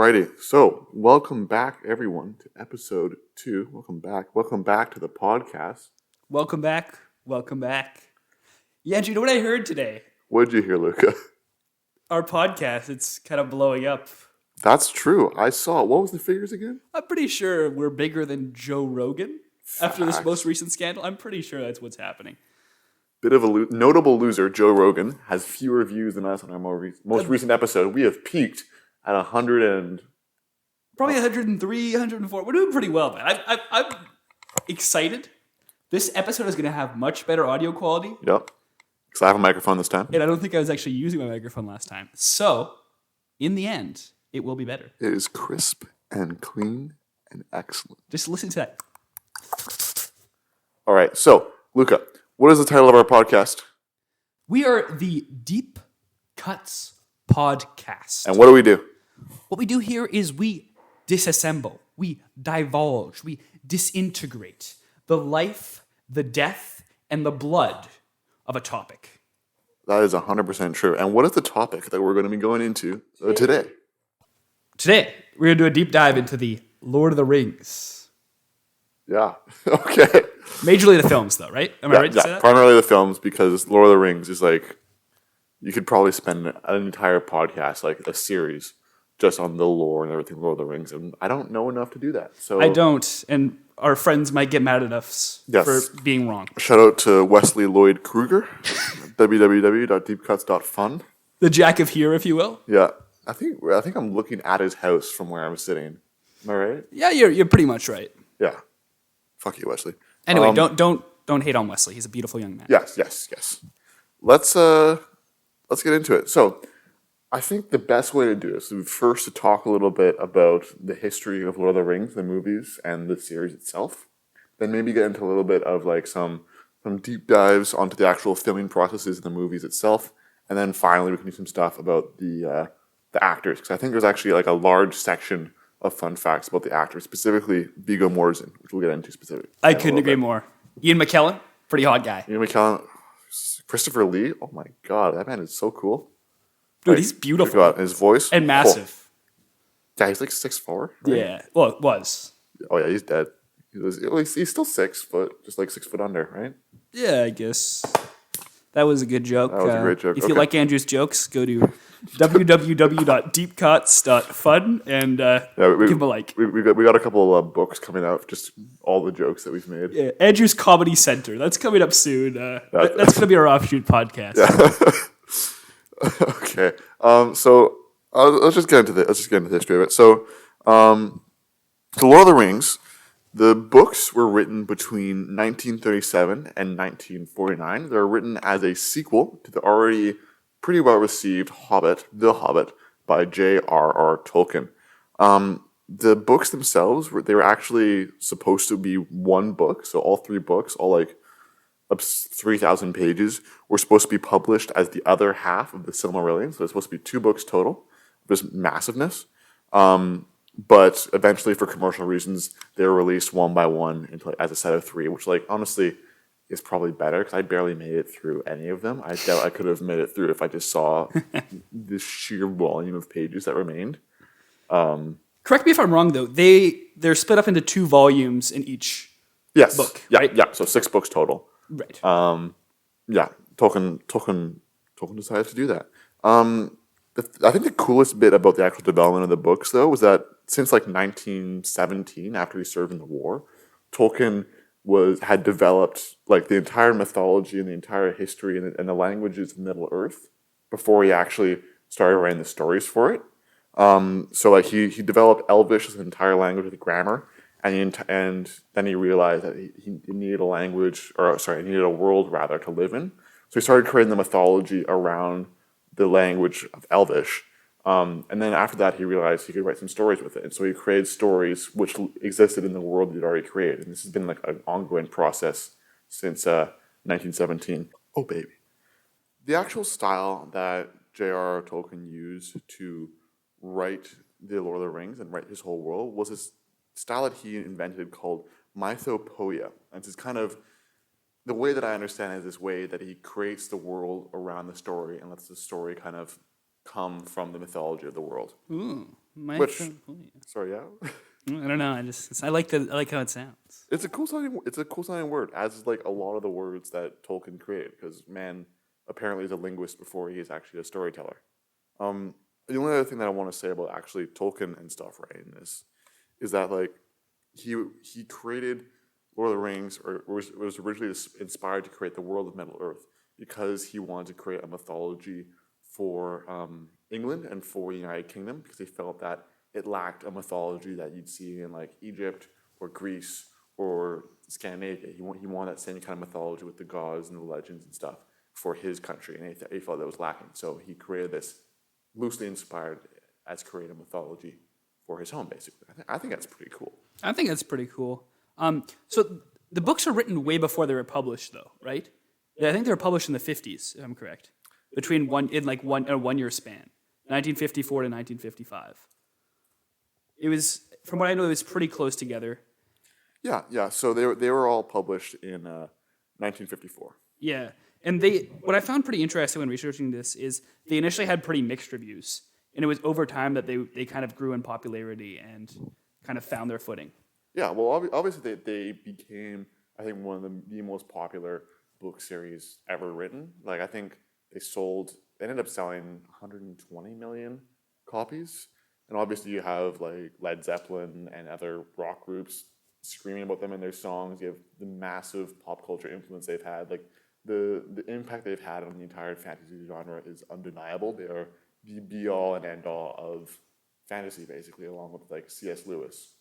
Alrighty, so welcome back, everyone, to episode 2. Welcome back to the podcast. Welcome back. Yeah, do you know what I heard today? What did you hear, Luca? Our podcast, it's kind of blowing up. That's true. I saw. What was the figures again? I'm pretty sure we're bigger than Joe Rogan after this most recent scandal. I'm pretty sure that's what's happening. Bit of a notable loser, Joe Rogan, has fewer views than us on our most recent episode. We have peaked at 100 and... Probably 103, 104. We're doing pretty well, man. I'm excited. This episode is going to have much better audio quality. Yep. Because I have a microphone this time. And I don't think I was actually using my microphone last time. So, in the end, it will be better. It is crisp and clean and excellent. Just listen to that. All right. So, Luca, what is the title of our podcast? We are the Deep Cuts Podcast. And what do we do? What we do here is we disassemble, we divulge, we disintegrate the life, the death, and the blood of a topic. That is 100% true. And what is the topic that we're going to be going into today? Today, we're going to do a deep dive into the Lord of the Rings. Yeah. Okay. Majorly the films, though, right? Am I right to say that? Primarily the films, because Lord of the Rings is like, you could probably spend an entire podcast, like a series, just on the lore and everything Lord of the Rings. And I don't know enough to do that. So I don't, and our friends might get mad at us for being wrong. Shout out to Wesley Lloyd Kruger, www.deepcuts.fun. The Jack of Here, if you will. Yeah. I think I'm looking at his house from where I'm sitting. Am I right? Yeah, you're pretty much right. Yeah. Fuck you, Wesley. Anyway, don't hate on Wesley. He's a beautiful young man. Yes. Let's get into it. So, I think the best way to do this is first to talk a little bit about the history of Lord of the Rings, the movies, and the series itself. Then maybe get into a little bit of like some deep dives onto the actual filming processes in the movies itself. And then finally we can do some stuff about the actors. Because I think there's actually like a large section of fun facts about the actors, specifically Viggo Mortensen, which we'll get into specifically. I couldn't agree more. Ian McKellen, pretty hot guy. Ian McKellen, Christopher Lee, oh my god, that man is so cool. Dude, he's beautiful. His voice. And massive. Yeah, he's like 6'4". Right? Yeah. Well, it was. Oh, yeah, he's dead. He's still 6 foot, just like 6 foot under, right? Yeah, I guess. That was a good joke. That was a great joke. If you like Andrew's jokes, go to www.deepcuts.fun and give him a like. We got a couple of books coming out, just all the jokes that we've made. Yeah, Andrew's Comedy Center. That's coming up soon. That's going to be our offshoot podcast. Yeah. Okay. So let's just get into the history of it. So, The Lord of the Rings, the books were written between 1937 and 1949. They're written as a sequel to the already pretty well received Hobbit, The Hobbit, by J.R.R. Tolkien. The books themselves they were actually supposed to be one book. So all 3 books, all like 3,000 pages, were supposed to be published as the other half of the Silmarillion. So it's supposed to be 2 books total. This massiveness. But eventually, for commercial reasons, they were released one by one as a set of 3, which, like, honestly, is probably better because I barely made it through any of them. I doubt I could have made it through if I just saw the sheer volume of pages that remained. Correct me if I'm wrong, though. They're split up into 2 volumes in each book, right? Yeah, so 6 books total. Right. Tolkien decided to do that. I think the coolest bit about the actual development of the books, though, was that since like 1917, after he served in the war, Tolkien had developed like the entire mythology and the entire history and the languages of Middle Earth before he actually started writing the stories for it. So like he developed Elvish as an entire language with grammar, and then he realized that he needed a world rather to live in. So he started creating the mythology around the language of Elvish. And then after that, he realized he could write some stories with it. And so he created stories which existed in the world he'd already created. And this has been like an ongoing process since 1917. Oh, baby. The actual style that J.R.R. Tolkien used to write The Lord of the Rings and write his whole world was this style that he invented called mythopoeia. And it's kind of, the way that I understand it is this way that he creates the world around the story and lets the story kind of come from the mythology of the world. Which, sorry, yeah. I don't know. I like how it sounds. It's a cool sounding word, as is like a lot of the words that Tolkien created, because man apparently is a linguist before he is actually a storyteller. The only other thing that I want to say about actually Tolkien and stuff, right, in this, is that like he created Lord of the Rings, or was originally inspired to create the world of Middle Earth because he wanted to create a mythology for England and for the United Kingdom, because he felt that it lacked a mythology that you'd see in like Egypt or Greece or Scandinavia. He wanted that same kind of mythology with the gods and the legends and stuff for his country, and he felt that was lacking. So he created this loosely inspired as creating a mythology for his home, basically. I think that's pretty cool. I think that's pretty cool. So the books are written way before they were published, though, right? Yeah, I think they were published in the 50s, if I'm correct. Between one a 1 year span, 1954 to 1955. It was, from what I know, it was pretty close together. Yeah. So they were all published in 1954. Yeah, and what I found pretty interesting when researching this is they initially had pretty mixed reviews, and it was over time that they kind of grew in popularity and kind of found their footing. Yeah, well, obviously they became, I think, one of the most popular book series ever written. Like, I think they ended up selling 120 million copies. And obviously you have like Led Zeppelin and other rock groups screaming about them in their songs. You have the massive pop culture influence they've had. Like the impact they've had on the entire fantasy genre is undeniable. They are the be all and end all of fantasy, basically, along with like C.S. Lewis.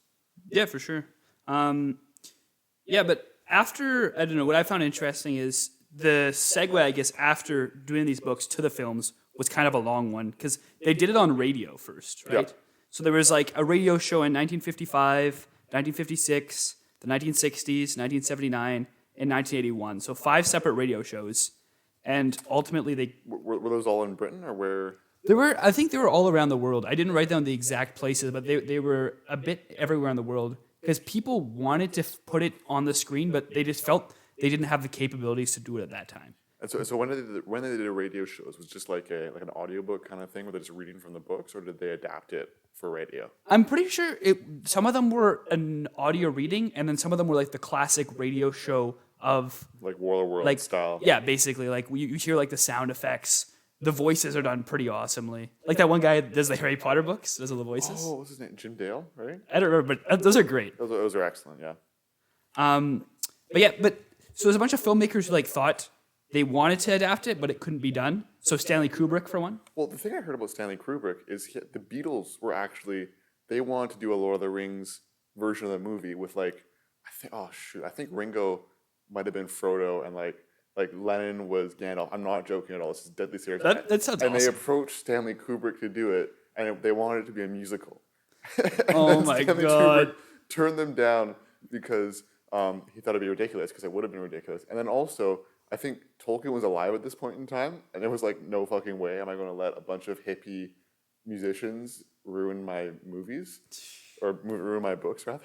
Yeah, for sure. Yeah, but after, I don't know, what I found interesting is the segue, I guess, after doing these books to the films was kind of a long one, because they did it on radio first, right? Yep. So there was like a radio show in 1955, 1956, the 1960s, 1979, and 1981. So 5 separate radio shows. And ultimately they... Were those all in Britain, or where... I think they were all around the world. I didn't write down the exact places, but they were a bit everywhere in the world, because people wanted to put it on the screen, but they just felt they didn't have the capabilities to do it at that time. And so when they did radio shows, was it just like an audiobook kind of thing where they're just reading from the books, or did they adapt it for radio? I'm pretty sure some of them were an audio reading, and then some of them were like the classic radio show of like War of the Worlds style. Yeah, basically, like you hear like the sound effects. The voices are done pretty awesomely. Like that one guy that does the Harry Potter books, does all the voices. Oh, what's his name? Jim Dale, right? I don't remember, but those are great. Those are excellent, yeah. But so there's a bunch of filmmakers who like thought they wanted to adapt it, but it couldn't be done. So Stanley Kubrick, for one. Well, the thing I heard about Stanley Kubrick is the Beatles were actually, they wanted to do a Lord of the Rings version of the movie with like, I think Ringo might have been Frodo, and like Lennon was Gandalf. I'm not joking at all. This is deadly serious. That sounds awesome. And they approached Stanley Kubrick to do it, and they wanted it to be a musical. Oh my Stanley God. Kubrick turned them down because he thought it'd be ridiculous, because it would have been ridiculous. And then also, I think Tolkien was alive at this point in time, and it was like, no fucking way am I going to let a bunch of hippie musicians ruin my movies, or ruin my books, rather.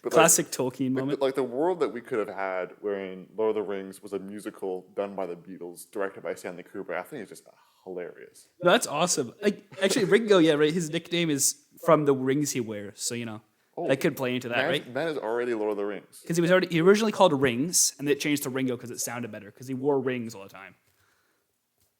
But classic Tolkien moment. Like the world that we could have had, wherein Lord of the Rings was a musical done by the Beatles, directed by Stanley Kubrick, I think it's just hilarious. No, that's awesome. Like actually, Ringo, yeah, right. His nickname is from the rings he wears, so that could play into that, right? Man is already Lord of the Rings. Because he originally called Rings, and they changed to Ringo because it sounded better, because he wore rings all the time.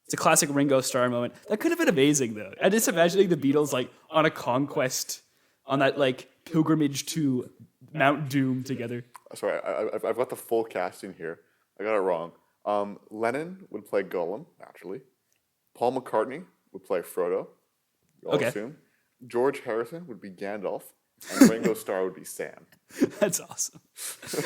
It's a classic Ringo Starr moment. That could have been amazing, though. I'm just imagining the Beatles like on a conquest, on that like pilgrimage to Mount Doom together. Sorry, I've got the full casting here. I got it wrong. Lennon would play Gollum, naturally. Paul McCartney would play Frodo. I'll assume. George Harrison would be Gandalf, and Ringo Starr would be Sam. That's awesome.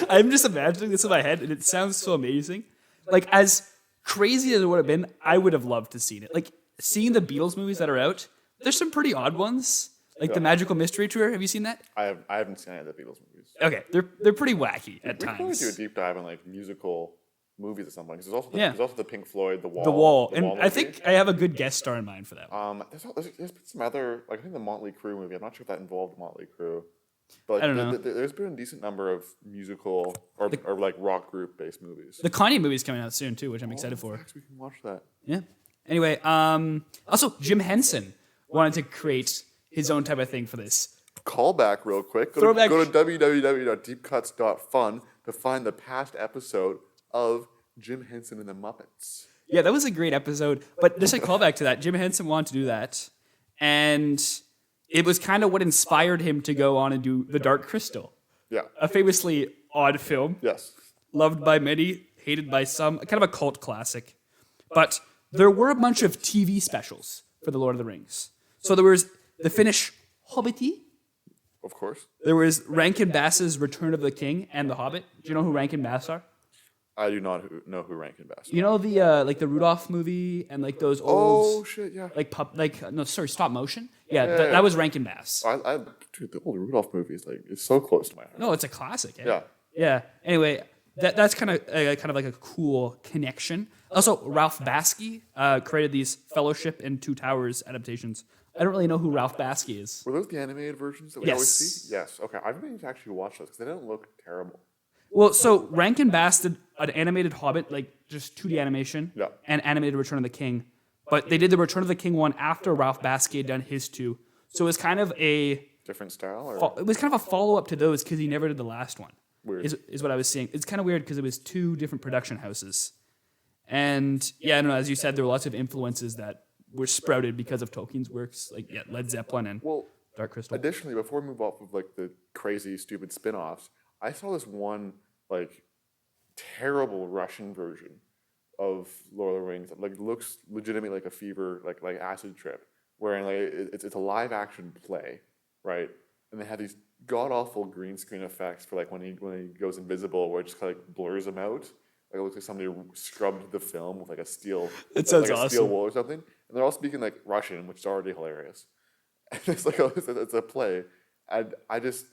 I'm just imagining this in my head, and it sounds so amazing. Like, as crazy as it would have been, I would have loved to seen it. Like, seeing the Beatles movies that are out, there's some pretty odd ones. Like the Magical Mystery Tour. Have you seen that? I haven't seen any of the Beatles movies. Okay, they're pretty wacky at times. We can do a deep dive on like musical movies at some point, because there's also the Pink Floyd, The Wall. The Wall. And Wall I think I have a good guest star in mind for that. There's been some other, like I think the Motley Crue movie. I'm not sure if that involved Motley Crue. But like, I don't know. There's been a decent number of musical or like rock group based movies. The Kanye movie's coming out soon too, which I'm excited for. We can watch that. Yeah. Anyway, also Jim Henson wanted to create his own type of thing for this. Callback real quick. Throwback. Go to www.deepcuts.fun to find the past episode of Jim Henson and the Muppets. Yeah, that was a great episode. But just a callback to that, Jim Henson wanted to do that, and it was kind of what inspired him to go on and do The Dark Crystal, Yeah. a famously odd film, Yes. loved by many, hated by some, kind of a cult classic. But there were a bunch of TV specials for The Lord of the Rings. So there was the Finnish Hobbity. Of course. There was Rankin Bass's Return of the King and The Hobbit. Do you know who Rankin Bass are? I do not know who Rankin Bass is. You know the like the Rudolph movie and like those old Oh, shit, yeah. stop motion. Yeah, that was Rankin Bass. Dude, the old Rudolph movie is like, it's so close to my heart. No, it's a classic. Yeah. Yeah. Anyway, that's kind of like a cool connection. Also, Ralph Bakshi created these Fellowship and Two Towers adaptations. I don't really know who Ralph Bakshi is. Were those the animated versions that we always see? Yes. Okay. I've been to actually watch those because they don't look terrible. Well, so Rankin Bass did an animated Hobbit, like just 2D animation, and animated Return of the King. But they did the Return of the King one after Ralph Bakshi had done his two. So it was kind of a different style, or it was kind of a follow up to those because he never did the last one. Weird. Is what I was seeing. It's kind of weird because it was two different production houses, and yeah, I don't know. As you said, there were lots of influences that were sprouted because of Tolkien's works, like Led Zeppelin and Dark Crystal. Additionally, before we move off of like the crazy, stupid spin-offs, I saw this one like terrible Russian version of Lord of the Rings that like looks legitimately like a fever, like acid trip, wherein like it's a live action play, right? And they have these god awful green screen effects for like when he goes invisible, where it just kind of like blurs him out. Like it looks like somebody scrubbed the film with like a steel, it sounds like awesome. A steel wool or something. And they're all speaking like Russian, which is already hilarious. And it's like it's a play, and I just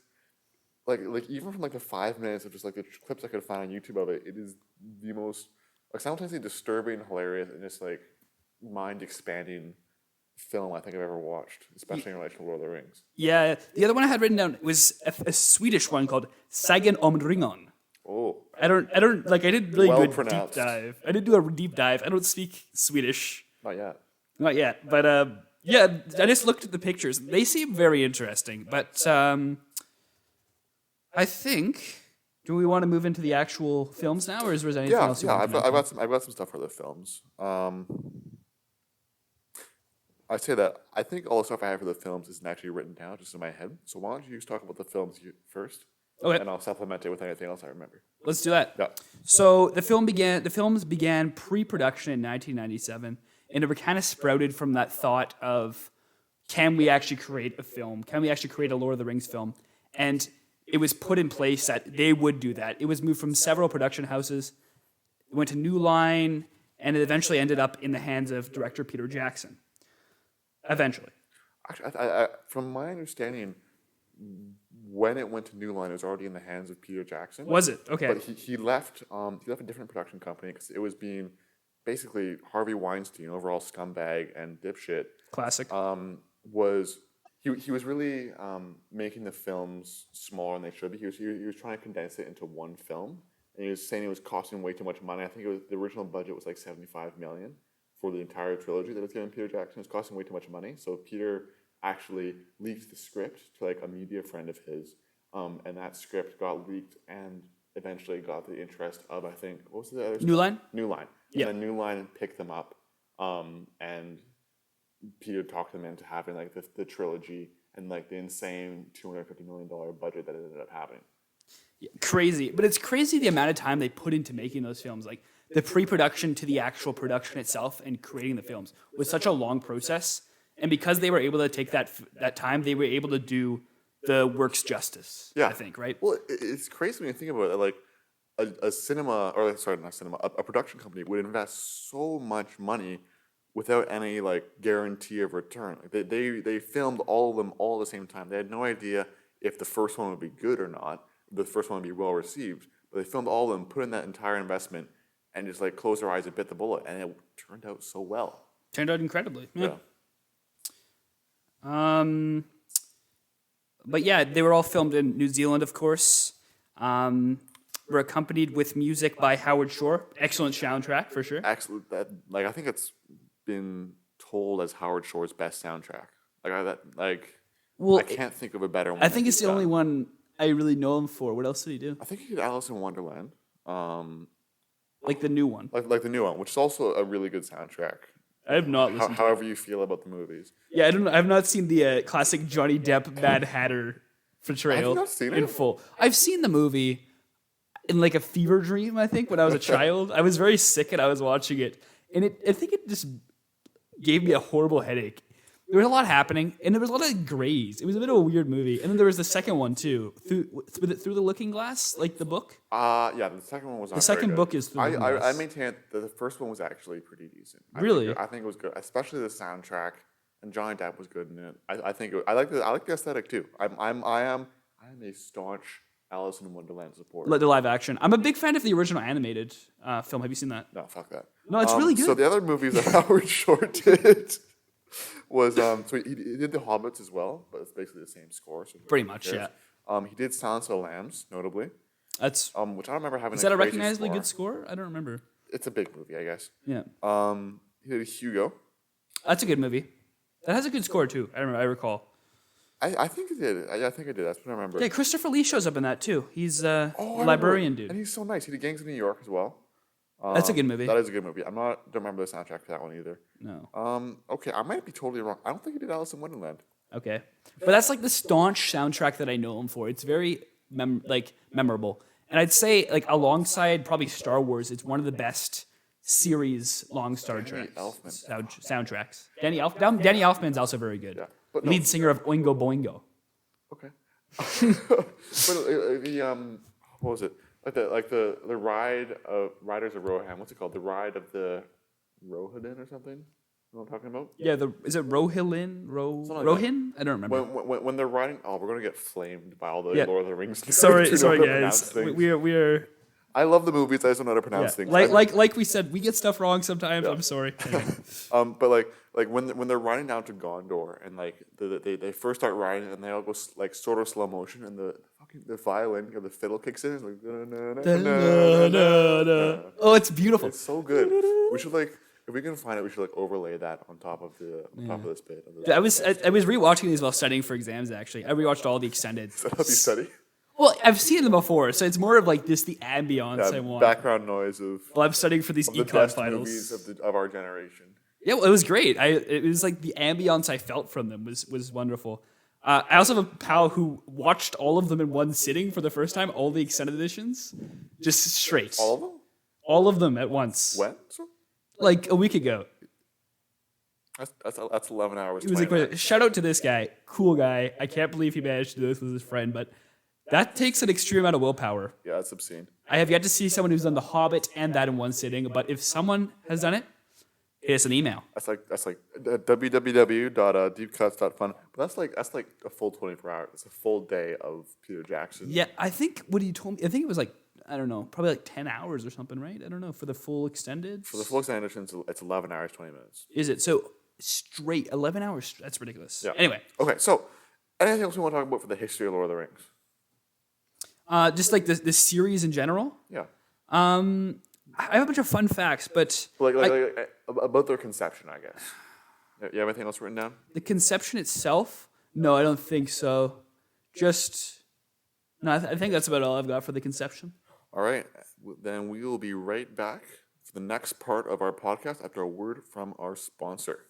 like even from like the 5 minutes of just like the clips I could find on YouTube of it, it is the most like simultaneously disturbing, hilarious, and just like mind expanding film I think I've ever watched, especially in relation to Lord of the Rings. Yeah, the other one I had written down was a Swedish one called Sagan om ringen. Oh, I did really well good pronounced. deep dive. I did do a deep dive. I don't speak Swedish. Not yet. But yeah, I just looked at the pictures. They seem very interesting. But I think, do we want to move into the actual films now, or is there anything else you want to mention? I've got some stuff for the films. I say that I think all the stuff I have for the films isn't actually written down, just in my head. So why don't you just talk about the films first? Okay. And I'll supplement it with anything else I remember. Let's do that. Yeah. So the films began pre-production in 1997, and they were kind of sprouted from that thought of, can we actually create a film? Can we actually create a Lord of the Rings film? And it was put in place that they would do that. It was moved from several production houses. It went to New Line, and it eventually ended up in the hands of director Peter Jackson. Eventually. Actually, from my understanding, when it went to New Line, it was already in the hands of Peter Jackson. Was it? Okay. But he left a different production company because it was being basically Harvey Weinstein, overall scumbag and dipshit. Classic. He was really making the films smaller than they should be. He was trying to condense it into one film, and he was saying it was costing way too much money. I think the original budget was like $75 million for the entire trilogy that was given Peter Jackson. It was costing way too much money, so Peter actually leaked the script to like a media friend of his, and that script got leaked and eventually got the interest of, I think, what was the other New Line? New Line. Yeah. And then New Line picked them up, and Peter talked them into having like the trilogy and like the insane $250 million budget that ended up happening. Yeah, crazy. But it's crazy the amount of time they put into making those films. Like the pre-production to the actual production itself and creating the films was such a long process. And because they were able to take that time, they were able to do the works justice, I think, right? Well, it's crazy when you think about it. Like a production company would invest so much money without any like guarantee of return. Like they filmed all of them all at the same time. They had no idea if the first one would be good or not, if the first one would be well received. But they filmed all of them, put in that entire investment, and just like closed their eyes and bit the bullet, and it turned out so well. Turned out incredibly. Yeah. But yeah, they were all filmed in New Zealand, of course. Were accompanied with music by Howard Shore. Excellent soundtrack for sure. Excellent. I think it's been told as Howard Shore's best soundtrack. Well, I can't think of a better one. I think that it's he's the only done. one I really know him for. What else did he do? I think he did Alice in Wonderland, Like the new one. like the new one, which is also a really good soundtrack. I have not listened to it. However you feel about the movies. Yeah, I don't know. I've not seen the classic Johnny Depp Mad Hatter portrayal Have you not seen in it? full. I've seen the movie in like a fever dream, I think, when I was a child. I was very sick and I was watching it. And I think it just gave me a horrible headache. There was a lot happening, and there was a lot of grays. It was a bit of a weird movie. And then there was the second one, too. Through the Looking Glass, like the book? Yeah, the second one was not The second very good. book is Through the Looking I Glass. maintain that the first one was actually pretty decent. Really? I think it was good, especially the soundtrack, and Johnny Depp was good in it. I like the aesthetic too. I am a staunch Alice in Wonderland supporter. The live action. I'm a big fan of the original animated film. Have you seen that? No, fuck that. No, it's really good. So the other movies that Howard Shore did was so he did The Hobbits as well, but it's basically the same score. So Pretty much, yeah. He did Silence of the Lambs, notably, That's which I don't remember having. Is that a crazy recognizably score. good score? I don't remember. It's a big movie, I guess. Yeah. He did Hugo. That's a good movie. That has a good score, too. I recall. I think it did. I think I did. That's what I remember. Yeah, Christopher Lee shows up in that, too. He's a Oh, I remember. librarian dude. And he's so nice. He did Gangs of New York as well. That's a good movie. That is a good movie. Don't remember the soundtrack for that one either. No. Okay, I might be totally wrong. I don't think he did Alice in Wonderland. Okay. But that's like the staunch soundtrack that I know him for. It's very memorable. And I'd say like alongside probably Star Wars, it's one of the best series long Star Trek soundtracks. Danny Elfman's also very good. Yeah, but no. Lead singer of Oingo Boingo. Okay. But what was it? Like the ride of Riders of Rohan. What's it called? The ride of the Rohirrim or something. You know what I'm talking about? Yeah, is it Rohillin? Rohin? I don't remember. When they're riding, we're gonna get flamed by all the Yeah. Lord of the Rings. Sorry, who know how to guys. pronounce things. We're I love the movies. I just don't know how to pronounce things. like we said, we get stuff wrong sometimes. I'm sorry. But like when they're riding down to Gondor and like they first start riding and they all go like sort of slow motion and the violin or the fiddle kicks in. It's like Oh, it's beautiful. it's so good. We should like if we can find it, we should like overlay that on top of this bit. I was rewatching these while studying for exams. Actually, I rewatched all the extended. Is that how you study? Well, I've seen them before, so it's more of like just the ambiance I want. Background noise of While I'm studying for these the econ best finals. movies of our generation. Yeah, well, it was great. It was like the ambiance I felt from them was wonderful. I also have a pal who watched all of them in one sitting for the first time, all the extended editions, just straight. All of them? All of them at once. When? Like a week ago. That's 11 hours. It was 20 like, minutes. shout out to this guy, cool guy. I can't believe he managed to do this with his friend, but that takes an extreme amount of willpower. Yeah, that's obscene. I have yet to see someone who's done The Hobbit and that in one sitting, but if someone has done it, hit us an email. That's like www.deepcuts.fun. But that's like a full 24 hours. It's a full day of Peter Jackson. Yeah, I think what he told me, I think it was like, I don't know, probably like 10 hours or something, right? I don't know, for the full extended. For the full extended edition, it's 11 hours, 20 minutes. Is it? So straight, 11 hours? That's ridiculous. Yeah. Anyway. Okay, so anything else we want to talk about for the history of Lord of the Rings? Just like the series in general. Yeah. I have a bunch of fun facts, but Like about their conception, I guess. You have anything else written down? the conception itself, no, I don't think so. I think that's about all I've got for the conception. All right, then we will be right back for the next part of our podcast after a word from our sponsor.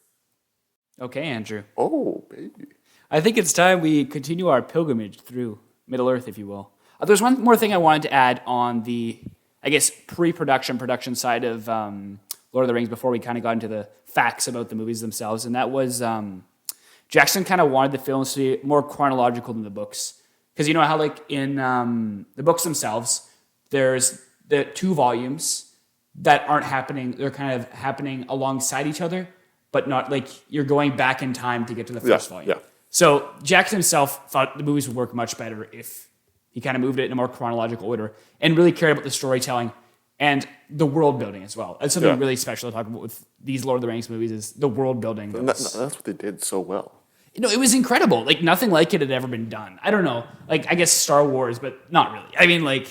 Okay, Andrew. Oh, baby. I think it's time we continue our pilgrimage through Middle Earth, if you will. There's one more thing I wanted to add on the, I guess, production side of Lord of the Rings before we kind of got into the facts about the movies themselves, and that was Jackson kind of wanted the films to be more chronological than the books. Because you know how, like, in the books themselves, there's the 2 volumes that aren't happening. They're kind of happening alongside each other, but not like you're going back in time to get to the first volume. Yeah. So Jackson himself thought the movies would work much better if he kind of moved it in a more chronological order and really cared about the storytelling and the world building as well. That's something really special to talk about with these Lord of the Rings movies is the world building. That's what they did so well. No, it was incredible. Like, nothing like it had ever been done. I don't know. Like, I guess Star Wars, but not really. I mean, like,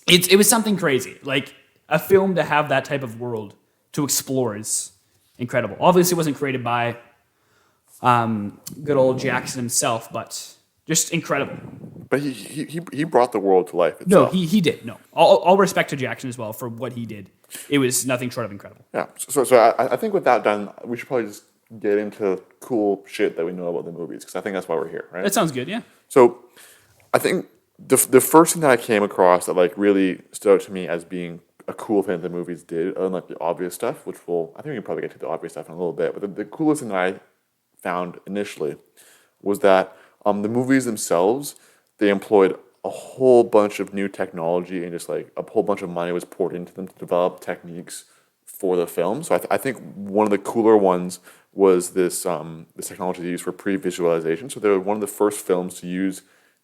it was something crazy. Like, a film to have that type of world to explore is incredible. Obviously, it wasn't created by Good old Jackson himself, but just incredible. But he brought the world to life No, itself. he did. No, all respect to Jackson as well for what he did. It was nothing short of incredible. Yeah. So I think with that done, we should probably just get into cool shit that we know about the movies, because I think that's why we're here, right? That sounds good. Yeah. So I think the first thing that I came across that like really stood out to me as being a cool thing that the movies did, other than like the obvious stuff, which I think we can probably get to the obvious stuff in a little bit, but the coolest thing that I found initially was that the movies themselves, they employed a whole bunch of new technology, and just like a whole bunch of money was poured into them to develop techniques for the film. So I think one of the cooler ones was this technology they used for pre-visualization. So they were one of the first films to use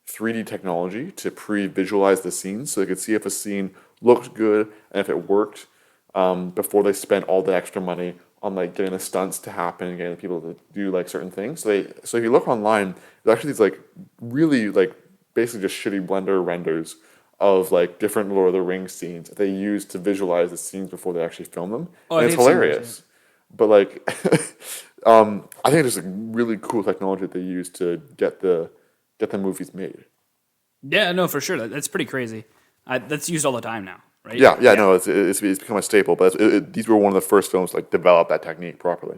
3D technology to pre-visualize the scenes, so they could see if a scene looked good and if it worked before they spent all the extra money on like getting the stunts to happen and getting people to do like certain things. So if you look online, there's actually these like really like basically just shitty Blender renders of like different Lord of the Rings scenes that they use to visualize the scenes before they actually film them. Oh, And I it's think I've seen those, hilarious. But like I think it's just like really cool technology that they use to get the movies made. Yeah, no, for sure. That's pretty crazy. That's used all the time now, right? Yeah, no, it's become a staple. But these were one of the first films to like develop that technique properly.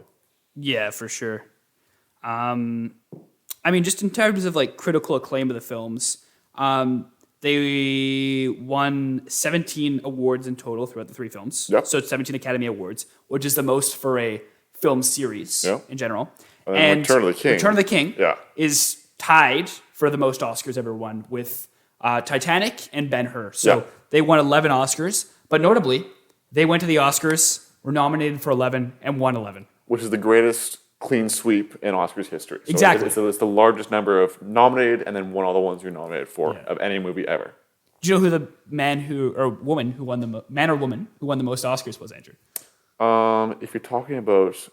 Yeah, for sure. I mean, just in terms of like critical acclaim of the films, they won 17 awards in total throughout the three films. Yep. So 17 Academy Awards, which is the most for a film series Yeah. in general. And Return of the King. Return of the King Yeah. is tied for the most Oscars ever won with Titanic and Ben-Hur. So Yeah. they won 11 Oscars, but notably, they went to the Oscars, were nominated for 11, and won 11. Which is the greatest clean sweep in Oscars history. So Exactly. It's the largest number of nominated and then won all the ones you're nominated for Yeah. of any movie ever. Do you know who the man or woman who won the most Oscars was, Andrew? If you're talking about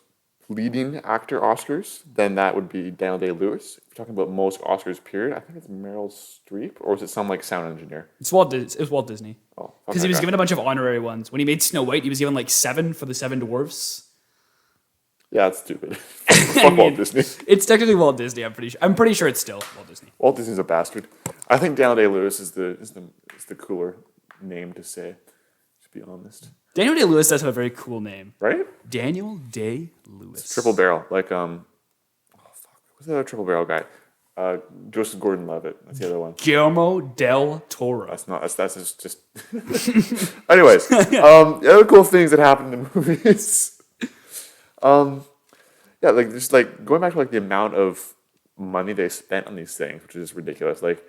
leading actor Oscars, then that would be Daniel Day-Lewis. If you're talking about most Oscars period, I think it's Meryl Streep, or is it some like sound engineer? It was Walt Disney. Oh, fuck Because that he was guy. given a bunch of honorary ones. When he made Snow White, he was given like 7 for the 7 dwarfs. Yeah, that's stupid. Fuck Walt Disney. It's technically Walt Disney. I'm pretty sure it's still Walt Disney. Walt Disney's a bastard. I think Daniel Day-Lewis is the cooler name to say, to be honest. Daniel Day-Lewis does have a very cool name. Right? Daniel Day-Lewis. Triple barrel. Like, what's the other triple barrel guy? Joseph Gordon-Levitt. That's the other one. Guillermo del Toro. That's just anyways, the other cool things that happened in the movies. Yeah, like just like going back to like the amount of money they spent on these things, which is just ridiculous. Like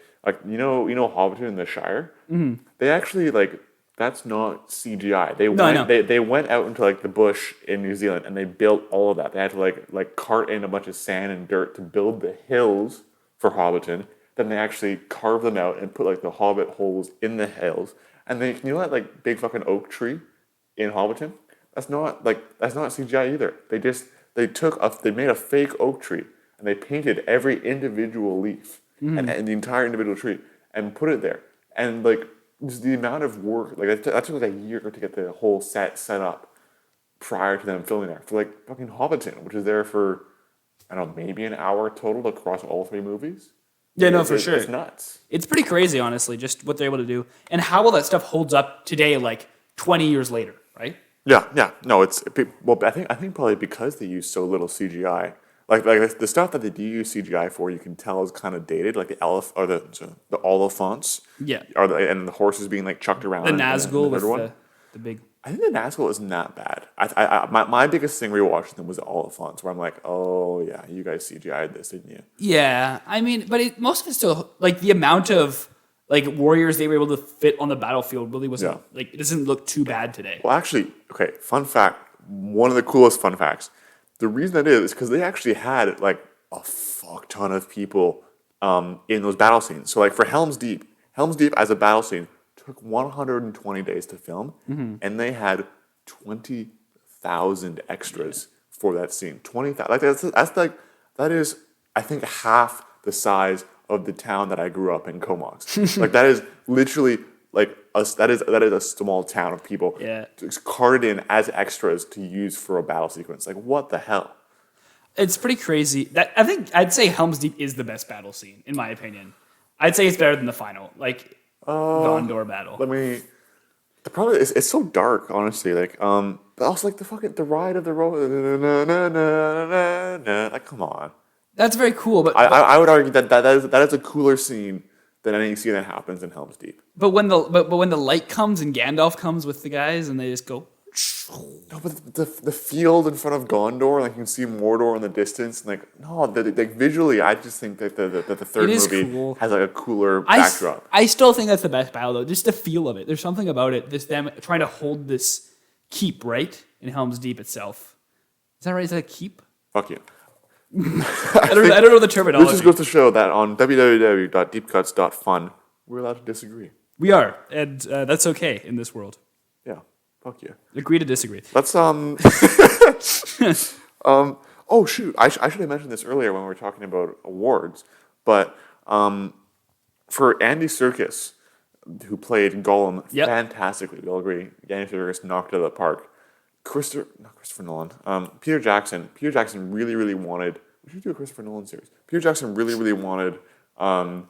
you know Hobbiton in the Shire. Mm-hmm. They actually like that's not CGI. I know. They went out into like the bush in New Zealand and they built all of that. They had to like cart in a bunch of sand and dirt to build the hills for Hobbiton. Then they actually carved them out and put like the Hobbit holes in the hills. And then you know that like big fucking oak tree in Hobbiton? That's not CGI either. They made a fake oak tree and they painted every individual leaf and the entire individual tree and put it there. And like just the amount of work, like that took like a year to get the whole set up prior to them filming there for like fucking Hobbiton, which is there for I don't know, maybe an hour total across all 3 movies. Yeah, no, for sure. It's nuts. It's pretty crazy, honestly, just what they're able to do. And how well that stuff holds up today, like 20 years later, right? Yeah. No, I think probably because they use so little CGI. Like the stuff that they do use CGI for, you can tell is kind of dated. Like the Oliphants, Yeah. and the horses being like chucked around. The and Nazgul with third one. the big... I think the Nazgul isn't that bad. My biggest thing rewatching them was the Oliphants, where I'm like, oh yeah, you guys CGI'd this, didn't you? Yeah, I mean, but most of it's still, like, the amount of, like, warriors they were able to fit on the battlefield really wasn't, like, it doesn't look too bad today. Well, actually, okay, fun fact. One of the coolest fun facts. The reason that is because they actually had like a fuck ton of people in those battle scenes. So like for Helm's Deep as a battle scene took 120 days to film, and they had 20,000 extras for that scene. 20,000. Like that is I think half the size of the town that I grew up in, Comox. Like that is literally like that is a small town of people. Yeah. It's carted in as extras to use for a battle sequence. Like what the hell? It's pretty crazy. That I think I'd say Helm's Deep is the best battle scene, in my opinion. I'd say it's better than the final, like Gondor battle. Let me. The problem is it's so dark, honestly. Like, but also like the ride of the road. Like, come on. That's very cool, I would argue that is a cooler scene than any scene that happens in Helm's Deep. but when the light comes and Gandalf comes with the guys and they just go. No, but the field in front of Gondor, like you can see Mordor in the distance, and like no, like visually, I just think that the third It is movie cool. has like a cooler backdrop. I still think that's the best battle though. Just the feel of it. There's something about it. This them trying to hold this keep right in Helm's Deep itself. Is that right? Is that a keep? Fuck you. I don't know the terminology. This just goes to show that on www.deepcuts.fun, we're allowed to disagree. We are, and that's okay in this world. Yeah, fuck you. Agree to disagree. Let's Oh shoot! I should have mentioned this earlier when we were talking about awards, but for Andy Serkis, who played Gollum fantastically, we all agree. Andy Serkis knocked it out of the park. Not Christopher Nolan. Peter Jackson. Peter Jackson really wanted. We should do a Christopher Nolan series. Peter Jackson really wanted Andy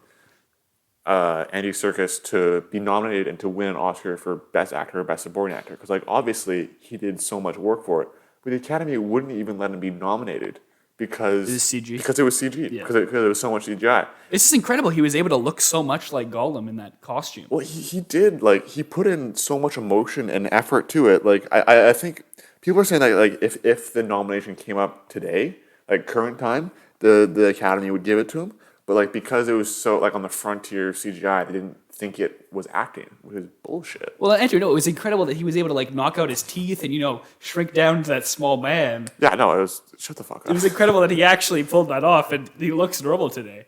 Serkis to be nominated and to win an Oscar for Best Actor or Best Supporting Actor, because like obviously he did so much work for it, but the Academy wouldn't even let him be nominated because It was CG. Because it was CG. Yeah. Because it was so much CGI. It's just incredible. He was able to look so much like Gollum in that costume. Well, he did, like, he put in so much emotion and effort to it. Like, I think people are saying that, like, if the nomination came up today, like, current time, the Academy would give it to him. But, like, because it was so, like, on the frontier of CGI, they didn't think it was acting, which is bullshit. Well, Andrew, no, it was incredible that he was able to, like, knock out his teeth and, shrink down to that small man. Yeah, no, it was, shut the fuck up. It was incredible that he actually pulled that off, and he looks normal today.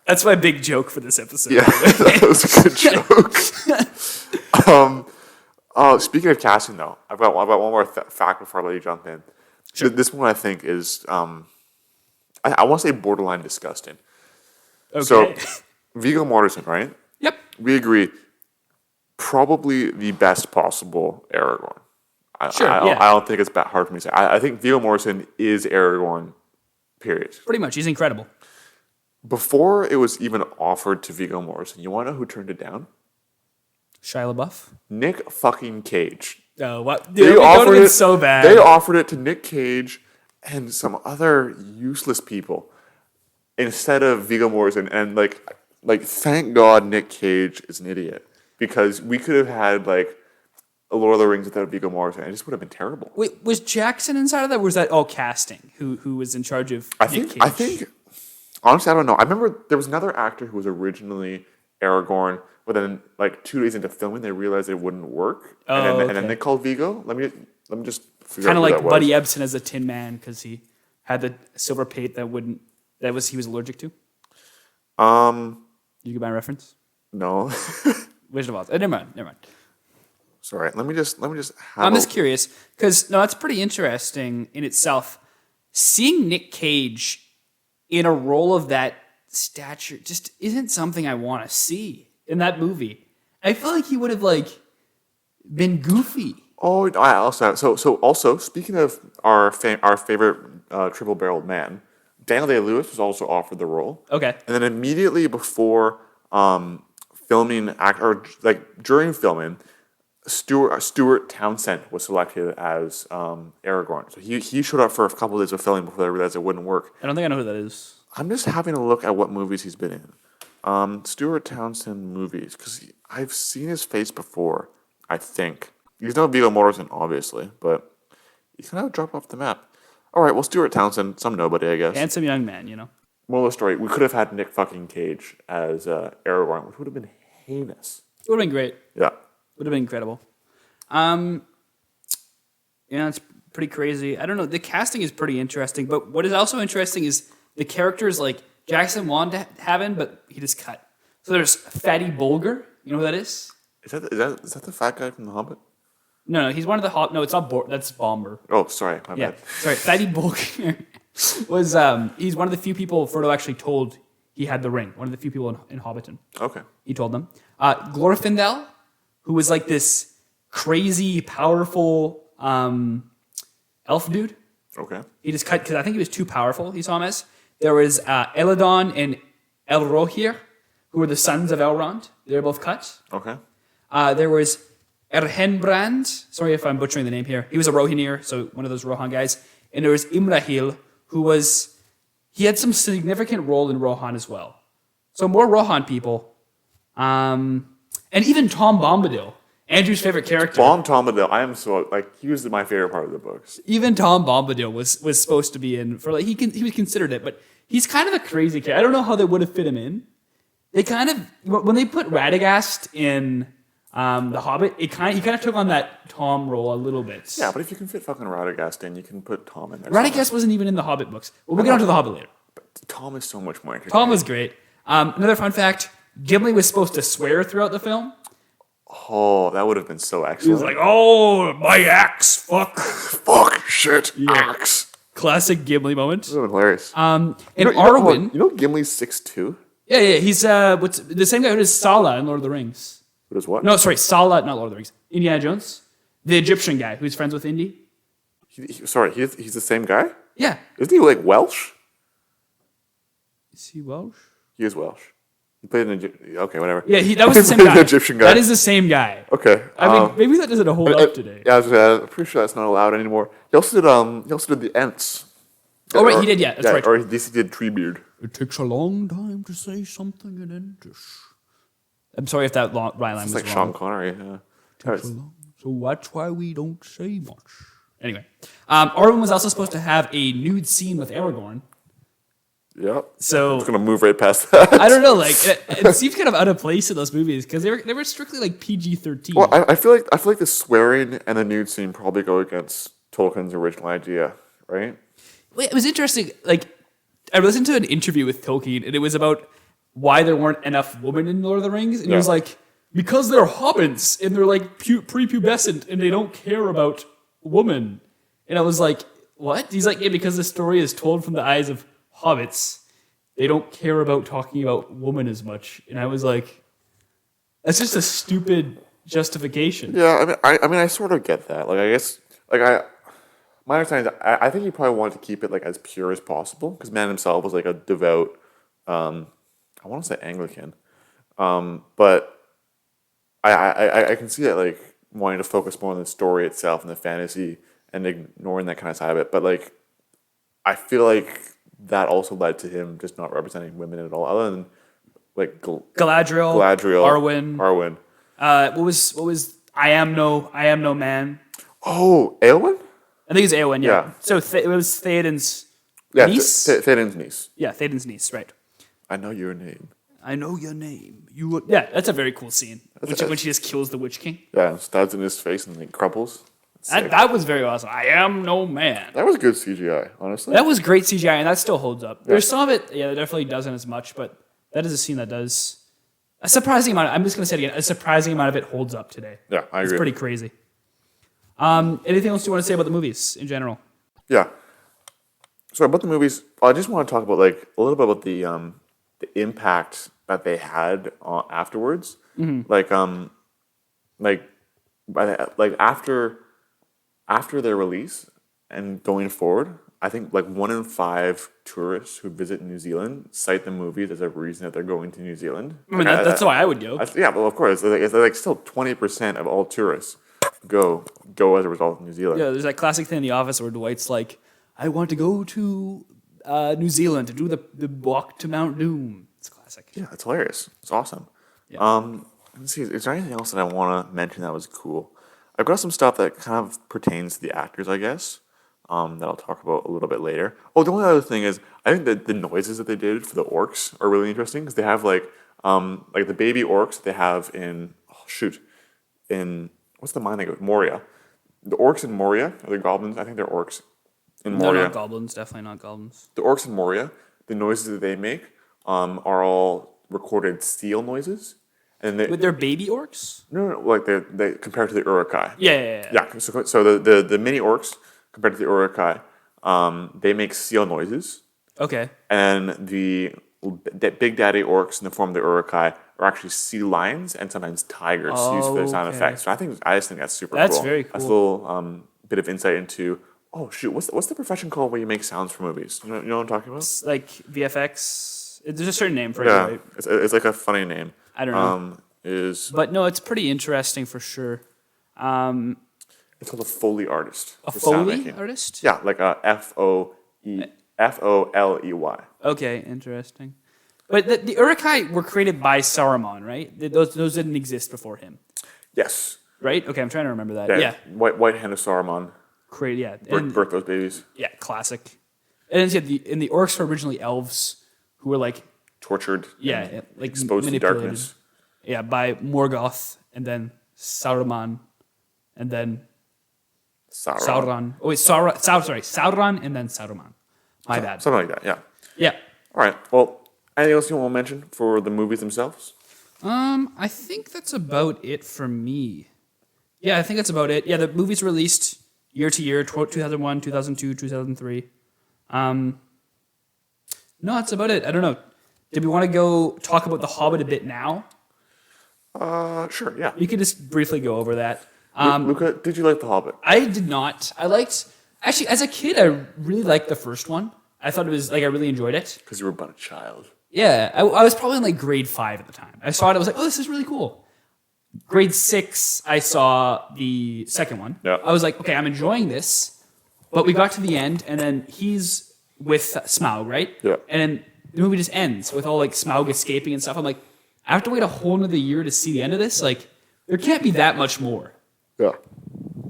That's my big joke for this episode. Yeah, that was a good joke. Speaking of casting, though, I've got one more fact before I let you jump in. Sure. This one I think is, I want to say borderline disgusting. Okay. So, Viggo Mortensen, right? Yep. We agree. Probably the best possible Aragorn. Sure, I yeah. don't think it's that hard for me to say. I think Viggo Mortensen is Aragorn, period. Pretty much. He's incredible. Before it was even offered to Viggo Mortensen, you want to know who turned it down? Shia LaBeouf? Nick fucking Cage. Oh, what? Dude, it would have been so bad. They offered it to Nick Cage and some other useless people instead of Viggo Mortensen. And like thank God Nick Cage is an idiot, because we could have had like a Lord of the Rings without Viggo Mortensen. It just would have been terrible. Wait, was Jackson inside of that, or was that all casting? Who was in charge of Nick Cage? I think honestly, I don't know. I remember there was another actor who was originally Aragorn, but then like 2 days into filming, they realized it wouldn't work, and then they called Viggo. Let me just figure kind out of who like that Buddy was. Ebsen as a Tin Man, because he had the silver pate he was allergic to. You get my reference? No, Wizard of Oz. Never mind. sorry. Let me just have. I'm just curious because that's pretty interesting in itself. Seeing Nick Cage in a role of that stature just isn't something I want to see in that movie. I feel like he would have like been goofy. Oh, I also also speaking of our favorite triple barreled man, Daniel Day-Lewis was also offered the role. Okay. And then immediately before filming, or like during filming, Stuart Townsend was selected as Aragorn. So he showed up for a couple of days of filming before they realized it wouldn't work. I don't think I know who that is. I'm just having a look at what movies he's been in. Stuart Townsend movies, because I've seen his face before, I think. He's no Viggo Mortensen, obviously, but he's kind of dropped off the map. All right, well, Stuart Townsend, some nobody, I guess. Handsome young man, Moral of the story, we could have had Nick fucking Cage as Aragorn, which would have been heinous. It would have been great. Yeah. Would have been incredible. It's pretty crazy. I don't know. The casting is pretty interesting, but what is also interesting is the characters like Jackson wanted to have in, but he just cut. So there's Fatty Bulger. You know who that is? Is that the fat guy from The Hobbit? No, he's one of the no, it's not. That's Bomber. Oh, sorry, my Yeah, bad. sorry. Fatty Bulger was he's one of the few people Frodo actually told he had the ring. One of the few people in Hobbiton. Okay. He told them. Glorfindel, who was like this crazy, powerful elf dude. Okay. He just cut because I think he was too powerful. He saw him as. There was Eladon and Elrohir, who were the sons of Elrond. They were both cut. Okay. There was Erhenbrand. Sorry if I'm butchering the name here. He was a Rohirrim, so one of those Rohan guys. And there was Imrahil, he had some significant role in Rohan as well. So more Rohan people. And even Tom Bombadil, Andrew's favorite character. Tom Bombadil, I am so, like, he was my favorite part of the books. Even Tom Bombadil was supposed to be in for like he was considered it, but he's kind of a crazy character. I don't know how they would have fit him in. They kind of when they put Radagast in The Hobbit, he kind of took on that Tom role a little bit. Yeah, but if you can fit fucking Radagast in, you can put Tom in there. Radagast wasn't even in the Hobbit books. Well, we'll get on to the Hobbit later. But Tom is so much more interesting. Tom was great. Another fun fact: Gimli was supposed to swear throughout the film. Oh, that would have been so excellent. He was like, "Oh, my axe, fuck, fuck, shit, axe." Classic Gimli moment. That would have been hilarious. And Arwen. You know Gimli's 6'2"? Yeah, he's what's the same guy who does Salah in Lord of the Rings. Who does what? No, sorry, Salah, not Lord of the Rings. Indiana Jones, the Egyptian guy who's friends with Indy. He's the same guy? Yeah. Isn't he like Welsh? Is he Welsh? He is Welsh. He played an Egyptian. Okay, whatever. Yeah, that was the same He played guy. an Egyptian guy. That is the same guy. Okay. I mean, maybe that doesn't hold up today. Yeah, I'm pretty sure that's not allowed anymore. He also did the Ents. Oh, right, he did, yeah, that's right. Or he did Treebeard. It takes a long time to say something in English. I'm sorry if that line was It's like wrong. Sean Connery. Yeah. So that's why we don't say much. Anyway, Arwen was also supposed to have a nude scene with Aragorn. Yep. So I'm just gonna move right past that. I don't know, like it seems kind of out of place in those movies because they were strictly like PG-13. Well, I feel like the swearing and the nude scene probably go against Tolkien's original idea, right? Well, it was interesting. Like I listened to an interview with Tolkien, and it was about why there weren't enough women in Lord of the Rings, and he was like, because they're hobbits and they're like prepubescent and they don't care about women. And I was like, what? He's like, yeah, because the story is told from the eyes of hobbits, they don't care about talking about women as much. And I was like, that's just a stupid justification. Yeah, I mean, I sort of get that. Like, I guess, my understanding is, I think he probably wanted to keep it like as pure as possible because man himself was like a devout, I want to say Anglican, but I can see that like wanting to focus more on the story itself and the fantasy and ignoring that kind of side of it. But like, I feel like that also led to him just not representing women at all, other than like Galadriel, Arwen. What was I am no man. Oh, Eowyn? I think it's Eowyn. Yeah. So it was Theoden's niece. Theoden's niece. Yeah, Theoden's niece. Right. I know your name. I know your name. Yeah, that's a very cool scene when she just kills the Witch King. Yeah, stabs in his face and like crumples. That was very awesome. I am no man. That was good CGI, honestly. That was great CGI, and that still holds up. There's some of it, that definitely doesn't as much, but that is a scene that does a surprising amount. I'm just going to say it again. A surprising amount of it holds up today. Yeah, I agree. It's pretty crazy. Anything else you want to say about the movies in general? Yeah. So about the movies, I just want to talk about like a little bit about the impact that they had afterwards. Mm-hmm. Like after their release and going forward, I think like 1 in 5 tourists who visit New Zealand cite the movies as a reason that they're going to New Zealand. I mean, that's why I would go. Yeah, well, of course. It's like still 20% of all tourists go as a result of New Zealand. Yeah, there's that classic thing in The Office where Dwight's like, I want to go to New Zealand to do the walk to Mount Doom. It's classic. Yeah, it's hilarious. It's awesome. Yeah. Let's see. Is there anything else that I want to mention that was cool? I've got some stuff that kind of pertains to the actors, I guess, that I'll talk about a little bit later. Oh, the only other thing is, I think that the noises that they did for the orcs are really interesting because they have like the baby orcs they have in what's the mine they go? Moria. The orcs in Moria are the goblins. I think they're orcs in Moria. They're not goblins. Definitely not goblins. The orcs in Moria, the noises that they make are all recorded seal noises. And With their baby orcs? No, like they compared to the Uruk-hai. Yeah. So the mini orcs compared to the Uruk-hai, they make seal noises. Okay. And the big daddy orcs in the form of the Uruk-hai are actually sea lions and sometimes tigers used for their sound effects. So I just think that's super cool. That's very cool. That's a little bit of insight into Oh shoot, what's the profession called where you make sounds for movies? You know what I'm talking about? It's like VFX. There's a certain name for it, Yeah, right? it's like a funny name. I don't know. Is But no, it's pretty interesting for sure. It's called a Foley artist. A for sound Foley making. artist? Yeah, like a Foley. Okay, interesting. But the Uruk-hai were created by Saruman, right? Those didn't exist before him, Yes. right? Okay, I'm trying to remember that. Yeah. Yeah, White hand of Saruman. created. Yeah, Birth those babies. yeah, classic. And then the orcs were originally elves who were like Tortured. yeah, like Exposed to manipulated. darkness. Yeah, by Morgoth and then Saruman, and then Sauron. Oh wait, Sauron and then Saruman. My bad. Something like that. Yeah. Yeah. All right. Well, anything else you want to mention for the movies themselves? I think that's about it for me. Yeah, I think that's about it. Yeah, the movies released year to year, 2001, 2002, 2003. No, that's about it. I don't know. Did we want to go talk about The Hobbit a bit now? Sure. Yeah. We could just briefly go over that. Luca, did you like The Hobbit? I did not. Actually, as a kid, I really liked the first one. I thought it was, I really enjoyed it. Because you were but a child. Yeah, I was probably in grade 5 at the time. I saw it, I was like, oh, this is really cool. Grade 6, I saw the second one. Yeah. I was like, okay, I'm enjoying this. But we got to the end, and then he's with Smaug, right? Yeah. And then the movie just ends with all Smaug escaping and stuff. I'm like, I have to wait a whole another year to see the end of this? There can't be that much more. Yeah.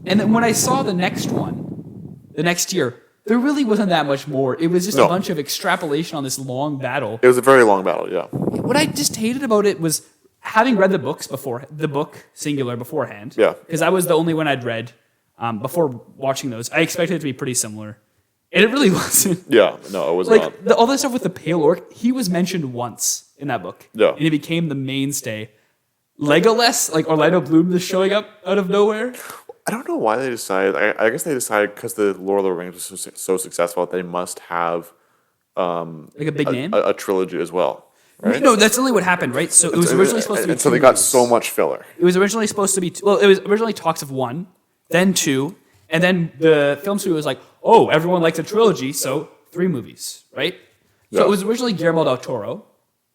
And then when I saw the next one, the next year, there really wasn't that much more. It was just a bunch of extrapolation on this long battle. It was a very long battle, yeah. What I just hated about it was having read the book singular beforehand. Yeah. Because I was the only one I'd read before watching those. I expected it to be pretty similar. And it really wasn't. Yeah, no, it was not. All that stuff with the pale orc, he was mentioned once in that book. Yeah. And he became the mainstay. Legolas, Orlando Bloom is showing up out of nowhere. I don't know why they decided. I guess they decided because the Lord of the Rings was so successful that they must have A big name? a trilogy as well. Right? No, that's only what happened, right? So it was originally supposed to be And so two they got movies. so much filler. It was originally supposed to be it was originally talks of 1, then 2, and then the film studio was like, oh, everyone likes a trilogy, so 3 movies, right? So Yeah. it was originally Guillermo del Toro,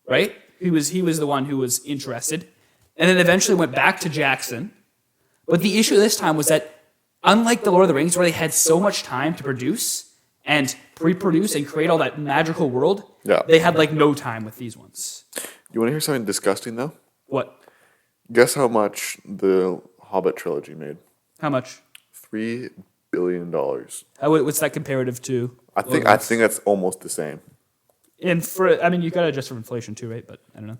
right? He was the one who was interested, and then eventually went back to Jackson. But the issue this time was that, unlike the Lord of the Rings, where they had so much time to produce and pre-produce and create all that magical world, Yeah. they had no time with these ones. You want to hear something disgusting though? What? Guess how much the Hobbit trilogy made? How much? $3 billion. What's that comparative to? I think that's almost the same. And you gotta adjust for inflation too, right? But I don't know.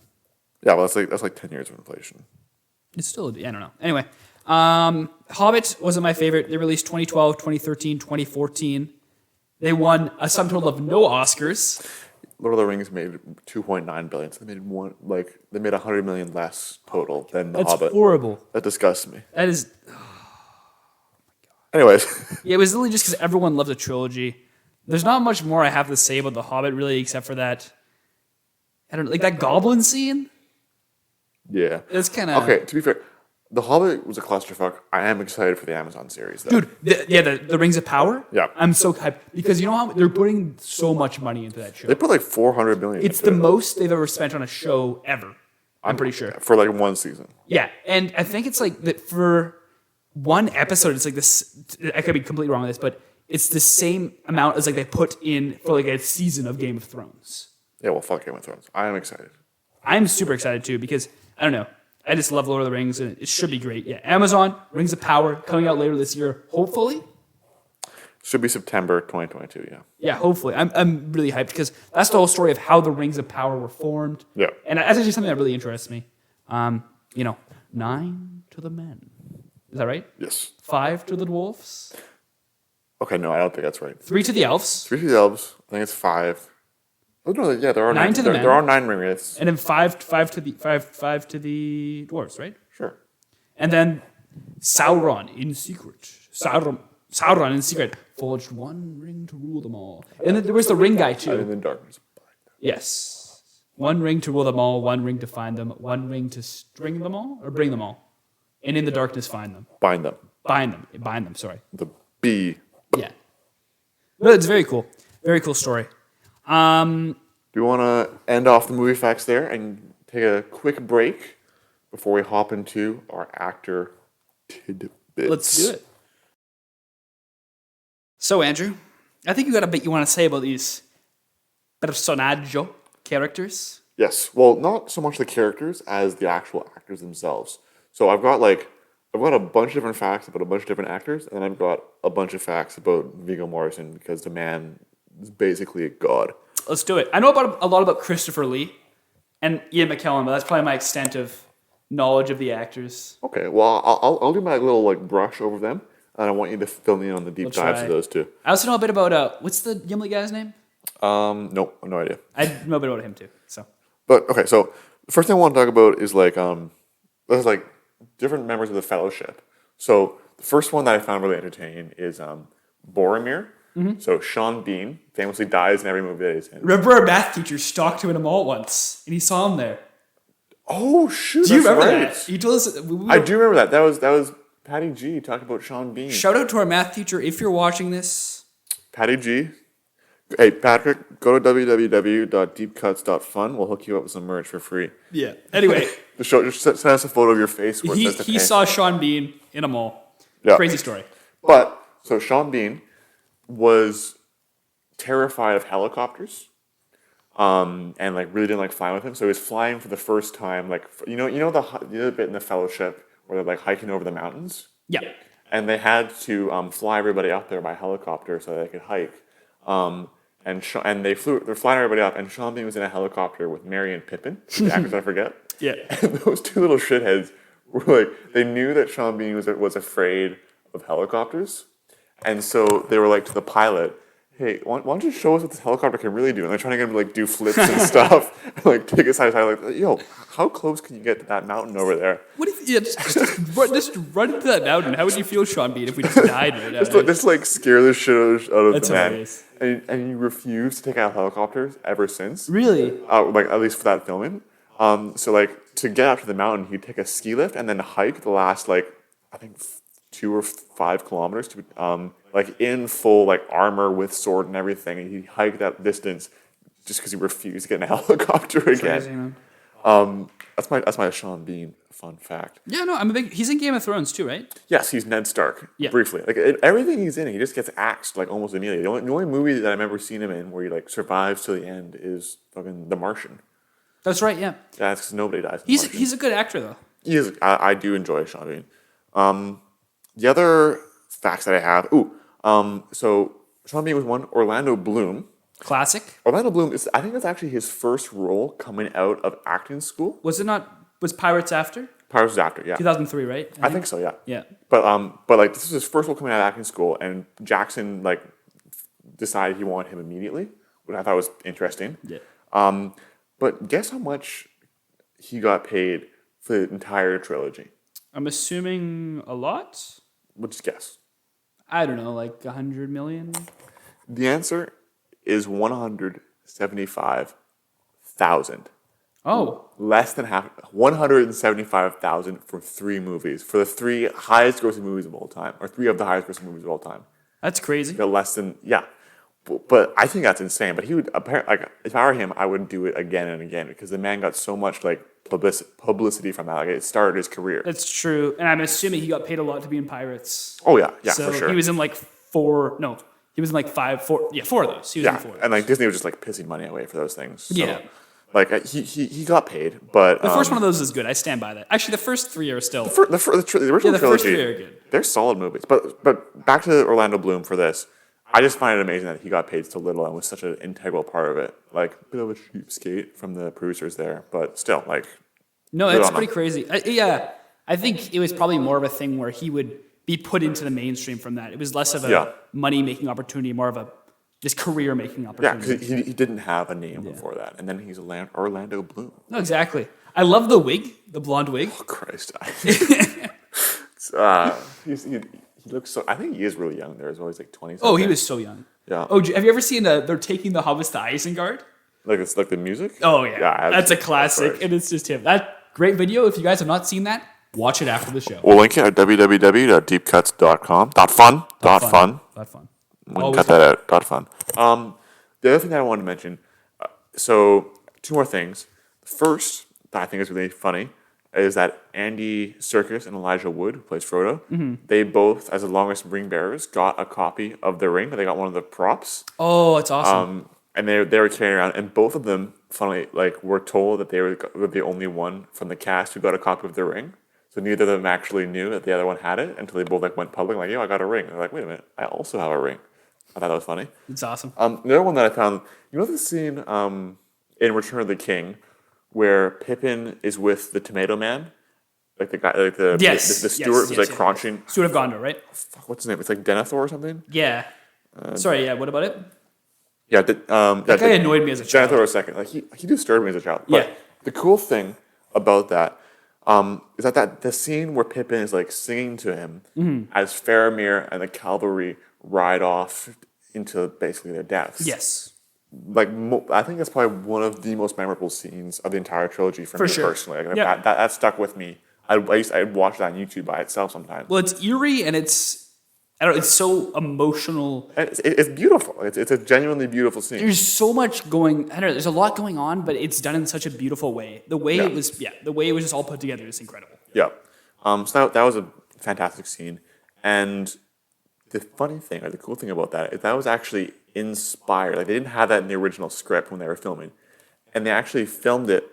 Yeah, well, that's like 10 years of inflation. It's still, I don't know. Anyway, Hobbit wasn't my favorite. They released 2012, 2013, 2014. They won a sum total of no Oscars. Lord of the Rings made 2.9 billion, so they made 100 million less total than the That's Hobbit. horrible. That disgusts me. That is, Anyways, yeah, it was literally just because everyone loves a trilogy. There's not much more I have to say about the Hobbit, really, except for that. I don't know, that goblin scene. yeah. It's kind of Okay, to be fair, The Hobbit was a clusterfuck. I am excited for the Amazon series, though. Dude, the Rings of Power. Yeah. I'm so hyped because you know how they're putting so much money into that show. They put 400 million. It's into the it. most they've ever spent on a show ever. I'm pretty sure. For one season. Yeah, and I think it's that for one episode, it's this. I could be completely wrong with this, but it's the same amount as they put in for a season of Game of Thrones. Yeah, well, fuck Game of Thrones. I am excited. I'm super excited too because I don't know. I just love Lord of the Rings and it should be great. Yeah, Amazon Rings of Power coming out later this year, hopefully. Should be September 2022. Yeah. Yeah, hopefully. I'm really hyped because that's the whole story of how the Rings of Power were formed. Yeah. And that's actually something that really interests me. 9 to the men. Is that right? Yes. 5 to the dwarfs. Okay, no, I don't think that's right. 3 to the elves. 3 to the elves. I think it's 5. Oh no, yeah, there are 9 nine. to the men. There are 9 ring wraiths. And then 5 to the dwarves, right? Sure. And then Sauron in secret. Sauron in secret forged one ring to rule them all. And then there was the ring guy And too. in the darkness. Yes. One ring to rule them all, one ring to find them, one ring to string them all, or bring them all. And in the darkness find them. Bind them. Bind them, sorry. The B. Yeah. No, it's very cool. Very cool story. Do you want to end off the movie facts there and take a quick break before we hop into our actor tidbits? Let's do it. So, Andrew, I think you got a bit you want to say about these personaggio characters. Yes. Well, not so much the characters as the actual actors themselves. So I've got a bunch of different facts about a bunch of different actors, and I've got a bunch of facts about Viggo Mortensen because the man is basically a god. Let's do it. I know about a lot about Christopher Lee and Ian McKellen, but that's probably my extent of knowledge of the actors. Okay. Well, I'll do my little brush over them, and I want you to fill me in on the deep dives of those two. I also know a bit about what's the Gimli guy's name? No, no idea. I know a bit about him too. So. But okay, so the first thing I want to talk about is there's different members of the Fellowship. So the first one that I found really entertaining is Boromir. Mm-hmm. So Sean Bean famously dies in every movie that he's in. Remember our math teacher stalked him in a mall once, and he saw him there. Oh shoot! Do you remember right. that? He told us. I do remember that. That was Patty G talking about Sean Bean. Shout out to our math teacher if you're watching this. Patty G. Hey, Patrick, go to www.deepcuts.fun. We'll hook you up with some merch for free. Yeah. Anyway. Just send us a photo of your face. Where He saw Sean Bean in a mall. Yeah. Crazy story. But, so Sean Bean was terrified of helicopters and, really didn't like flying with him. So he was flying for the first time, you know the bit in the Fellowship where they're, hiking over the mountains? Yeah. And they had to fly everybody up there by helicopter so they could hike. And they're flying everybody up, and Sean Bean was in a helicopter with Merry and Pippin, the actors I forget. Yeah. And those two little shitheads were they knew that Sean Bean was afraid of helicopters, and so they were to the pilot, hey, why don't you show us what this helicopter can really do? And they're trying to get him to do flips and stuff, and take it side to side, yo, how close can you get to that mountain over there? What if just run into that mountain? How would you feel, Sean Bean, if we just died right now? Just scare the shit out of That's the man. Hilarious. And you refuse to take out helicopters ever since. Really? At least for that filming. To get up to the mountain, he'd take a ski lift and then hike the last I think 2 or 5 kilometers to in full armor with sword and everything. And he hiked that distance just because he refused to get in a helicopter again. Crazy, that's my Sean Bean fun fact. Yeah, no, he's in Game of Thrones too, right? Yes, he's Ned Stark. Yeah. Briefly, everything he's in, he just gets axed almost immediately. The only movie that I remember seeing him in where he survives to the end is fucking The Martian. That's right. Yeah. Yeah, that's because nobody dies. In The Martian. He's a good actor though. He is. I do enjoy Sean Bean. The other facts that I have. So Sean Bean was one. Orlando Bloom. Classic. Orlando Bloom is. I think that's actually his first role coming out of acting school. Was it not? Was Pirates after? Pirates was after. Yeah. 2003, right? I think so. Yeah. Yeah. But this is his first role coming out of acting school, and Jackson decided he wanted him immediately, which I thought was interesting. Yeah. But guess how much he got paid for the entire trilogy? I'm assuming a lot. We'll just guess. I don't know, 100 million. The answer is 175,000. Oh, Less than half. 175,000 for 3 movies, for the 3 highest grossing movies of all time, or 3 of the highest grossing movies of all time. that's crazy. They're less than But I think that's insane. But he would apparently, if I were him, I would do it again and again because the man got so much publicity from that. It started his career. That's true, and I'm assuming he got paid a lot to be in Pirates. Oh yeah, So for sure. he was in 4. No, he was in 4 of those. He was in 4. Of those. And Disney was just pissing money away for those things. So, Yeah. he got paid, but The first one of those is good. I stand by that. Actually, the first 3 are still. the original the trilogy. first 3 are good. They're solid movies. But back to Orlando Bloom for this. I just find it amazing that he got paid so little and was such an integral part of it. A bit of a cheapskate from the producers there, but still, No, good that's on pretty him. crazy. I think it was probably more of a thing where he would be put into the mainstream from that. It was less of a money-making opportunity, more of a just career-making Yeah, opportunity. because he didn't have a name before that, and then he's Orlando Bloom. No, exactly. I love the wig, the blonde wig. Oh Christ! He looks so. I think he is really young. There as well. He's 20. Oh, he was so young. Yeah. Oh, have you ever seen they're taking the Hobbits to Isengard? It's the music. Oh yeah, Yeah, that's a of classic, course. and it's just him. That great video. If you guys have not seen that, watch it after the show. We'll link it at www.deepcuts.com. .fun. Fun. We can Always cut that out. Dot fun. The other thing that I wanted to mention. So two more things. First, that I think is really funny is that Andy Serkis and Elijah Wood, who plays Frodo, they both, as the longest ring bearers, got a copy of the ring. They got one of the props. Oh, it's awesome. And they were carrying around, and both of them, funnily, like were told that they were the only one from the cast who got a copy of the ring. So neither of them actually knew that the other one had it until they both like went public, like, "Yo, I got a ring." And they're like, "Wait a minute, I also have a ring." I thought that was funny. It's awesome. The other one that I found, you know, the scene in Return of the King where Pippin is with the Tomato Man, like the guy, like the steward who's like crunching. Steward of Gondor, right? Fuck, what's his name? It's like Denethor or something. Yeah. Sorry. Yeah. What about it? Yeah, That guy annoyed me as a child. Denethor a second. Like he disturbed me as a child. Yeah. But the cool thing about that is that the scene where Pippin is like singing to him as Faramir and the cavalry ride off into basically their deaths. Yes. Like I think that's probably one of the most memorable scenes of the entire trilogy for me sure. personally. Like, Yeah. that stuck with me. I'd watch that on YouTube by itself sometimes. Well, it's eerie and it's so emotional. It's beautiful. It's a genuinely beautiful scene. There's so much going. I don't know. There's a lot going on, but it's done in such a beautiful way. The way it was just all put together is incredible. Yeah. So that was a fantastic scene. And the funny thing, or the cool thing about that, is that was actually inspired. Like, they didn't have that in the original script when they were filming. And they actually filmed it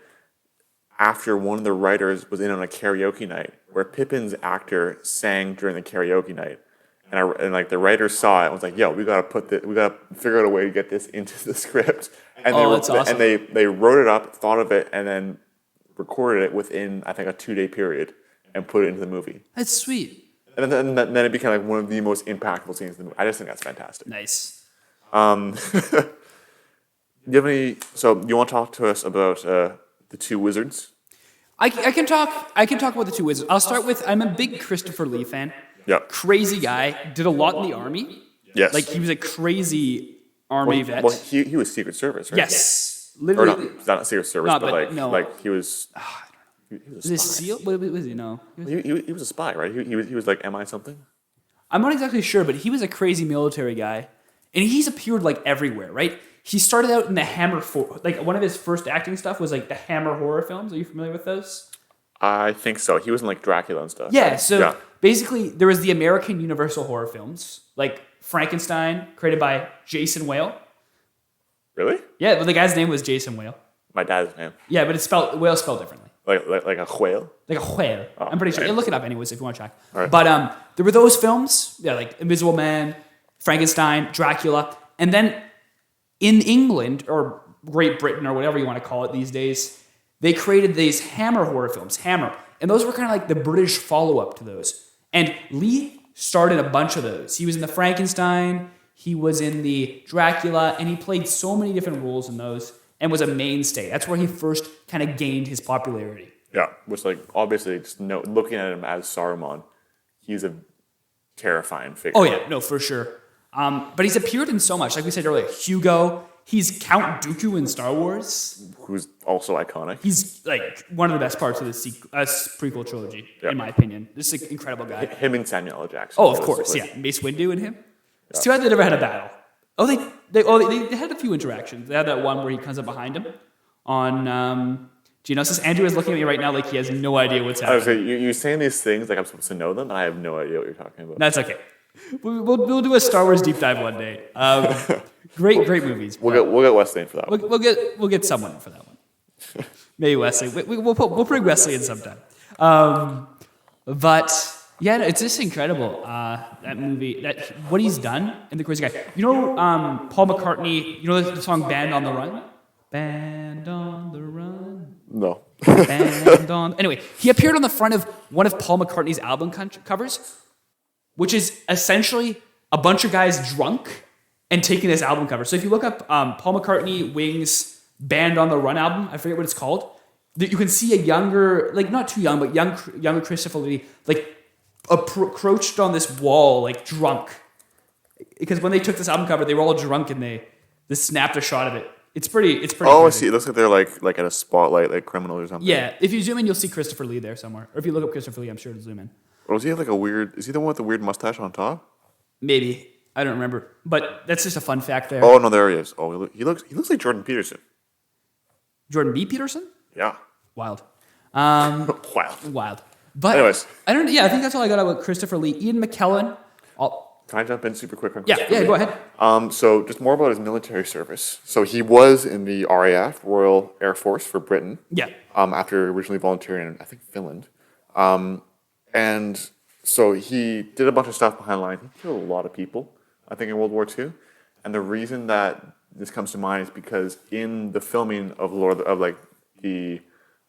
after one of the writers was in on a karaoke night where Pippin's actor sang during the karaoke night. And like the writers saw it and was like, "Yo, we gotta figure out a way to get this into the script." And that's awesome. And they wrote it up, thought of it, and then recorded it within, I think, a 2-day period and put it into the movie. That's sweet. And then it became like one of the most impactful scenes in the movie. I just think that's fantastic. Nice. Do you have any? So you want to talk to us about the two wizards? I can talk about the two wizards. I'll start with, I'm a big Christopher Lee fan. Yeah. Crazy guy. Did a lot in the army. Yes. Like, he was a crazy army vet. Well, he was Secret Service, right? Yes. Or Literally. not Secret Service, No, but but no. like he was. He was Was a it spy. SEAL? What was he? No. He was a spy, right? He was like MI something. I'm not exactly sure, but he was a crazy military guy. And he's appeared like everywhere, right? He started out in the Hammer, like one of his first acting stuff was like the Hammer horror films. Are you familiar with those? I think so. He was in like Dracula and stuff. Yeah, so basically there was the American Universal horror films, like Frankenstein, created by Jason Whale. Really? Yeah, but the guy's name was Jason Whale. My dad's name. Yeah, but it's spelled spelled differently. Like a whale. Like a whale. I'm pretty sure. okay. Yeah, look it up anyways if you want to check. All right. But there were those films, like Invisible Man, Frankenstein, Dracula, and then in England or Great Britain or whatever you want to call it these days, they created these Hammer horror films, Hammer, and those were kind of like the British follow-up to those. And Lee started a bunch of those. He was in the Frankenstein, he was in the Dracula, and he played so many different roles in those and was a mainstay. That's where he first kind of gained his popularity. Yeah, which like obviously just looking at him as Saruman, he's a terrifying figure. Oh yeah, no, for sure. But he's appeared in so much. Like we said earlier, Hugo. He's Count Dooku in Star Wars. Who's also iconic. He's like one of the best parts of the prequel trilogy, in my opinion. This is an incredible guy. Him and Samuel L. Jackson. Oh, of course, yeah. Mace Windu and him. It's too bad they never had a battle. Oh, they had a few interactions. They had that one where he comes up behind him on Geonosis. Andrew is looking at me right now like he has no idea what's I was happening. saying, you're saying these things like I'm supposed to know them, and I have no idea what you're talking about. That's okay. We'll do a Star Wars deep dive one day. Great movies. We'll get Wesley in for that one. We'll get someone for that one. Maybe Wesley. We'll bring Wesley in sometime. But yeah, no, it's just incredible. That movie, what he's done, and the crazy guy. You know, Paul McCartney. You know the song "Band on the Run." Band on the Run. No. Band on. Anyway, he appeared on the front of one of Paul McCartney's album covers, which is essentially a bunch of guys drunk and taking this album cover. So if you look up Paul McCartney Wings Band on the Run album, I forget what it's called, you can see a younger, like not too young, but younger Christopher Lee, like crouched on this wall, like drunk. Because when they took this album cover, they were all drunk and they snapped a shot of it. It's pretty. Oh, crazy. I see. It looks like they're like at a spotlight, like criminals or something. Yeah, if you zoom in, you'll see Christopher Lee there somewhere. Or if you look up Christopher Lee, I'm sure it'll zoom in. Or does he have like a weird? Is he the one with the weird mustache on top? Maybe. I don't remember, but that's just a fun fact there. Oh no, there he is. Oh, he looks like Jordan Peterson. Jordan B. Peterson? Yeah. Wild. Wow. Wild. But Anyways. I don't. Yeah, I think that's all I got about Christopher Lee. Ian McKellen. Can I jump in super quick on Yeah, Christopher yeah, Lee? go ahead. So just more about his military service. So he was in the RAF, Royal Air Force for Britain. Yeah. After originally volunteering in, I think, Finland. And so he did a bunch of stuff behind the line. He killed a lot of people, I think, in World War II. And the reason that this comes to mind is because in the filming of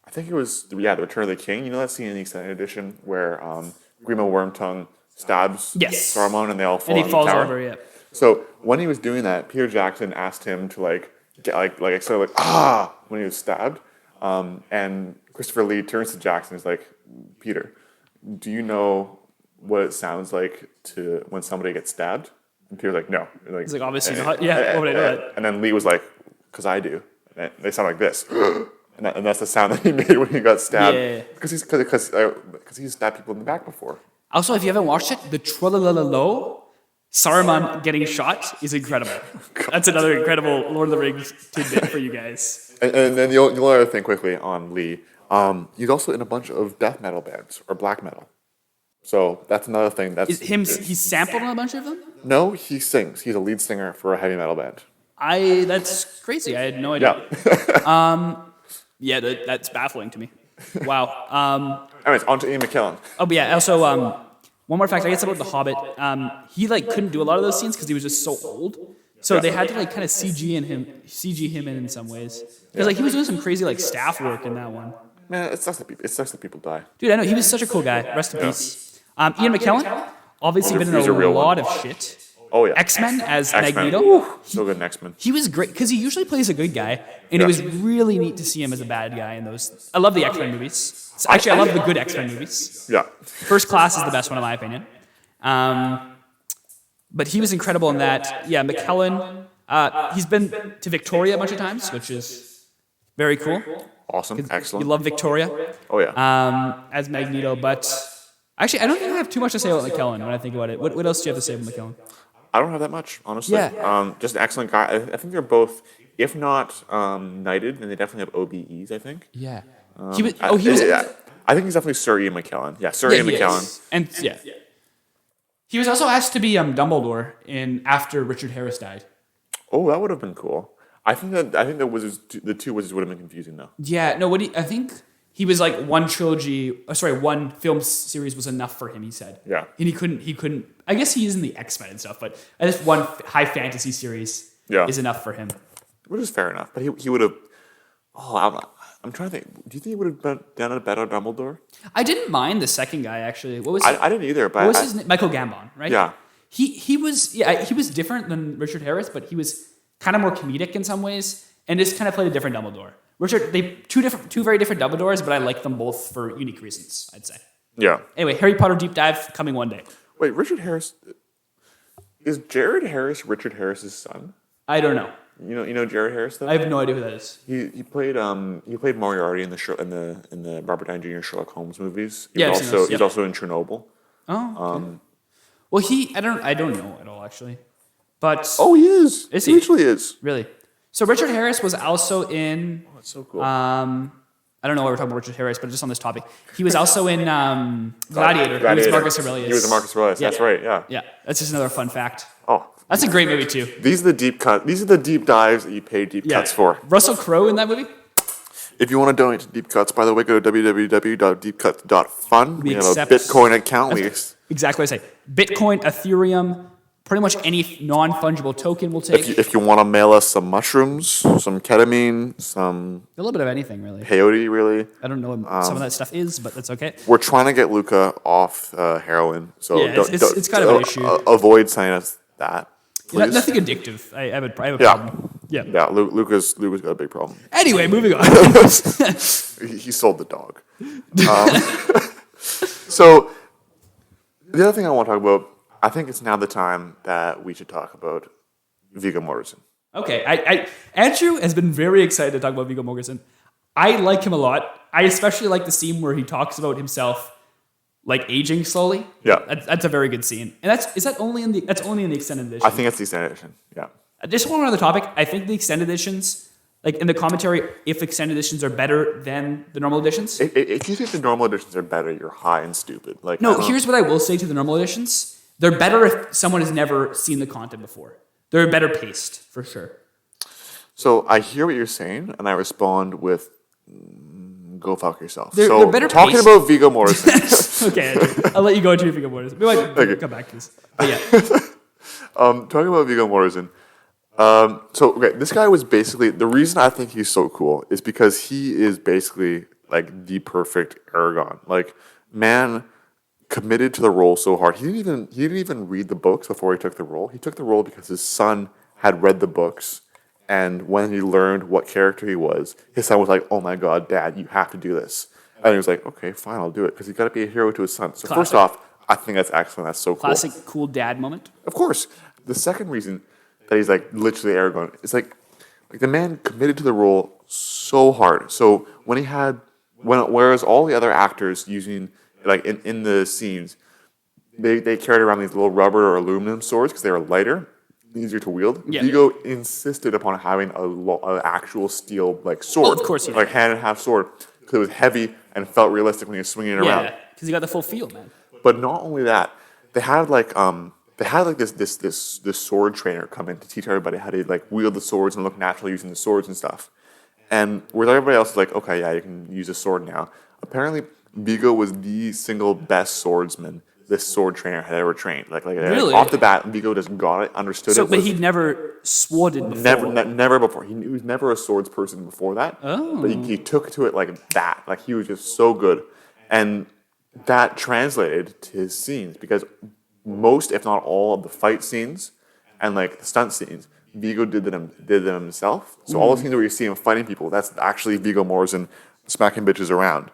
I think it was, the Return of the King. You know that scene in the extended edition where Grima Wormtongue stabs Saruman and they all fall and he in falls the tower? over, yeah. So when he was doing that, Peter Jackson asked him to get when he was stabbed. And Christopher Lee turns to Jackson and is like, Peter, do you know what it sounds like to when somebody gets stabbed? And Peter's like, no. He's like, obviously not. Yeah, what would I do that? And then Lee was like, because I do. And they sound like this. And that's the sound that he made when he got stabbed. Yeah. Because he's stabbed people in the back before. Also, if you haven't watched it, the Trollololo Saruman getting shot is incredible. That's another incredible Lord of the Rings tidbit for you guys. And then the only other thing quickly on Lee, he's also in a bunch of death metal bands or black metal. So that's another thing. He's sampled on a bunch of them? No, he sings. He's a lead singer for a heavy metal band. That's crazy. I had no idea. Yeah. That's baffling to me. Wow. Anyways, on to Ian McKellen. Oh, but yeah. Also, one more fact, I guess about The Hobbit. He couldn't do a lot of those scenes because he was just so old. So they had to kind of CG him in some ways. Because he was doing some crazy staff work in that one. Man, it sucks that people die. Dude, I know, he was such a cool guy. Rest in peace. Ian McKellen, obviously been in a lot of shit. Oh yeah. X-Men as X-Men. Magneto. Woo, so good in X-Men. He was great because he usually plays a good guy, and it was really neat to see him as a bad guy in those. I love the X-Men movies. Actually, I love the good X-Men movies. Yeah. First Class is the best one in my opinion. But he was incredible in that. Yeah, McKellen. He's been to Victoria a bunch of times, which is very cool. Awesome. Excellent. You love Victoria. Oh yeah. As Magneto, but actually, I don't think I have too much to say about McKellen when I think about it. What else do you have to say about McKellen? I don't have that much, honestly. Yeah. Just an excellent guy. I think they're both, if not knighted, then they definitely have OBEs, I think. Yeah. He was. I think he's definitely Sir Ian McKellen. Yeah, Sir Ian McKellen. And yeah. He was also asked to be Dumbledore after Richard Harris died. Oh, that would have been cool. I think the two wizards would have been confusing though. Yeah, no. I think he was one one film series was enough for him. He said. Yeah. And he couldn't. I guess he is in the X-Men and stuff, but I guess one high fantasy series is enough for him. Which is fair enough, but he would have. Oh, I'm trying to think. Do you think he would have done a better Dumbledore? I didn't mind the second guy actually. What was I didn't either. But what was his name? Michael Gambon, right? Yeah. He was different than Richard Harris, but he was kind of more comedic in some ways, and just kind of played a different Dumbledore. Two very different Dumbledores, but I like them both for unique reasons, I'd say. Yeah. Anyway, Harry Potter deep dive coming one day. Wait, Richard Harris is Jared Harris Richard Harris's son? I don't know. You know Jared Harris though? I have no idea who that is. He played Moriarty in the Robert Downey Jr. Sherlock Holmes movies. He's also in Chernobyl. Oh. Okay. Well, I don't know at all actually, but he is. Is he? He Actually is. Really? So Richard Harris was also in. Oh, that's so cool. I don't know why we're talking about Richard Harris, but just on this topic, he was also in Gladiator. He was Marcus Aurelius. He was Marcus Aurelius. Yeah. That's right. Yeah. Yeah, that's just another fun fact. Oh, that's a great movie too. These are the deep cut. These are the deep dives that you pay deep cuts for. Russell Crowe in that movie. If you want to donate to Deep Cuts, by the way, go to www.deepcuts.fun. We have a Bitcoin account. Exactly what I say. Bitcoin, Ethereum, pretty much any non-fungible token we'll take. If you want to mail us some mushrooms, some ketamine, some... A little bit of anything, really. Peyote, really. I don't know what some of that stuff is, but that's okay. We're trying to get Luca off heroin, so it's kind of an issue. Avoid sending us that, please. Nothing addictive. I have a problem. Yeah. Luca's got a big problem. Anyway, moving on. He sold the dog. So, the other thing I want to talk about, I think it's now the time that we should talk about Viggo Mortensen. Okay, Andrew has been very excited to talk about Viggo Mortensen. I like him a lot. I especially like the scene where he talks about himself like aging slowly. Yeah. That's a very good scene. And that's only in the extended edition. I think it's the extended edition. Yeah. Just one other topic. I think the extended editions, like in the commentary, if extended editions are better than the normal editions. If you think the normal editions are better, you're high and stupid. Like No, here's what I will say to the normal editions. They're better if someone has never seen the content before. They're better paced, for sure. So I hear what you're saying, and I respond with, go fuck yourself. They're better talking paced. about Viggo Mortensen. Okay, I'll let you go into Viggo Mortensen. We might come back to this. But yeah. Talking about Viggo Mortensen. This guy was basically, the reason I think he's so cool is because he is basically like the perfect Aragorn. Like, man committed to the role so hard. He didn't even read the books before he took the role. He took the role because his son had read the books, and when he learned what character he was, his son was like, "Oh my God, Dad, you have to do this." And he was like, "Okay, fine, I'll do it," because he's got to be a hero to his son. So first off, I think that's excellent. That's so cool. Classic cool dad moment. Of course. The second reason that he's like literally Aragorn is like the man committed to the role so hard. So whereas all the other actors using like in the scenes, they carried around these little rubber or aluminum swords because they were lighter, easier to wield. Yeah. Viggo insisted upon having an actual steel like sword, Oh, of course he did. like hand and half sword, because it was heavy and felt realistic when he was swinging it around. Yeah, because you got the full feel, man. But not only that, they had this sword trainer come in to teach everybody how to like wield the swords and look natural using the swords and stuff. And where everybody else is like, okay, yeah, you can use a sword now. Apparently, Viggo was the single best swordsman this sword trainer had ever trained. Really? Off the bat, Viggo just got it, understood So, it. but he'd never sworded before. Never before. He was never a swords person before that. Oh. But he took to it like that. Like he was just so good. And that translated to his scenes because most, if not all, of the fight scenes and like the stunt scenes, Viggo did them himself. So all the scenes where you see him fighting people, that's actually Viggo Mortensen smacking bitches around.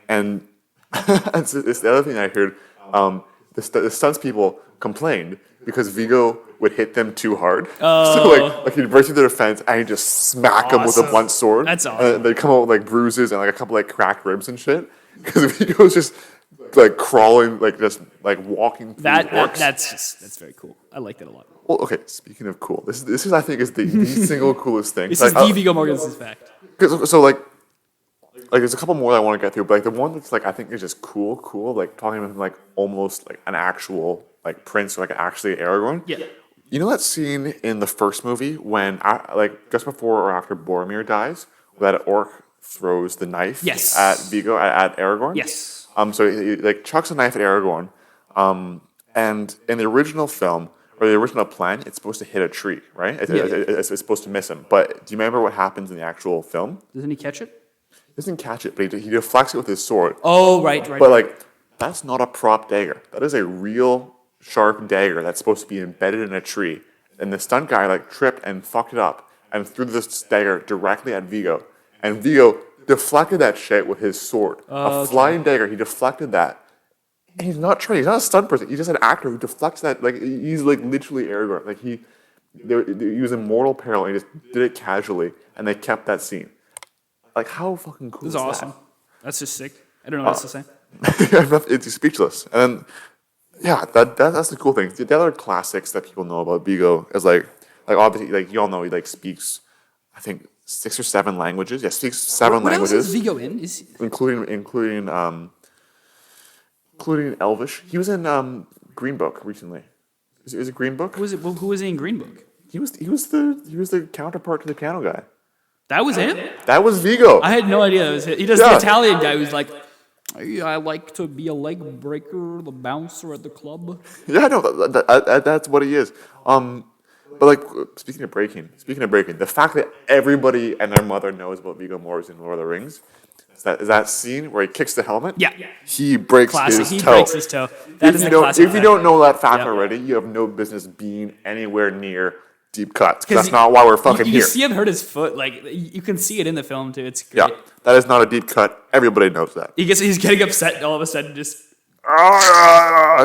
And it's the other thing I heard. The stunts people complained because Viggo would hit them too hard. So like he'd break through the defense and he'd just smack them with a blunt sword. That's awesome. And they'd come out with like bruises and like a couple like cracked ribs and shit. Because Viggo's just like crawling, like just like walking through orcs. That's very cool. I like that a lot. Well, okay. Speaking of cool, this is I think is the single coolest thing. This is the Viggo Mortensen's fact. So like there's a couple more that I want to get through, but like the one that's like I think is just cool, like talking about him like almost like an actual like prince or like actually Aragorn. Yeah. You know that scene in the first movie when like just before or after Boromir dies, where that orc throws the knife Yes. at Viggo at Aragorn? Yes. So he like chucks a knife at Aragorn, and in the original film or the original plan, it's supposed to hit a tree, right? It's supposed to miss him. But do you remember what happens in the actual film? Doesn't he catch it? He doesn't catch it, but he deflects it with his sword. Oh, right. But like, that's not a prop dagger. That is a real sharp dagger that's supposed to be embedded in a tree. And the stunt guy like tripped and fucked it up and threw this dagger directly at Viggo. And Viggo deflected that shit with his sword. A flying dagger. He deflected that. And he's not trained. He's not a stunt person. He's just an actor who deflects that. Like he's like literally Aragorn. Like he was in mortal peril and he just did it casually. And they kept that scene. Like, how fucking cool is that? That's awesome. That's just sick. I don't know what else to say. It's speechless. And then, yeah, that's the cool thing. The other classics that people know about Viggo is like obviously, like you all know, he like speaks, I think 6 or 7 languages. Yeah, speaks 7 What languages. else is Viggo in? Including Elvish. He was in Green Book recently. Is it Green Book? Who was he in Green Book? He was the counterpart to the piano guy. That was him? That was Viggo. I had no idea that was him. He does the Italian guy who's like, I like to be a leg breaker, the bouncer at the club. Yeah, no, that's what he is. But like speaking of breaking, the fact that everybody and their mother knows about Viggo Mortensen in Lord of the Rings is that scene where he kicks the helmet. Yeah. He breaks Classic. his He toe. breaks his toe. That is a classic. If you don't know that fact Yeah. already, you have no business being anywhere near deep cuts. That's not why we're fucking you here. You see him hurt his foot. Like you can see it in the film too. It's great. Yeah, that is not a deep cut. Everybody knows that. He's getting upset and all of a sudden just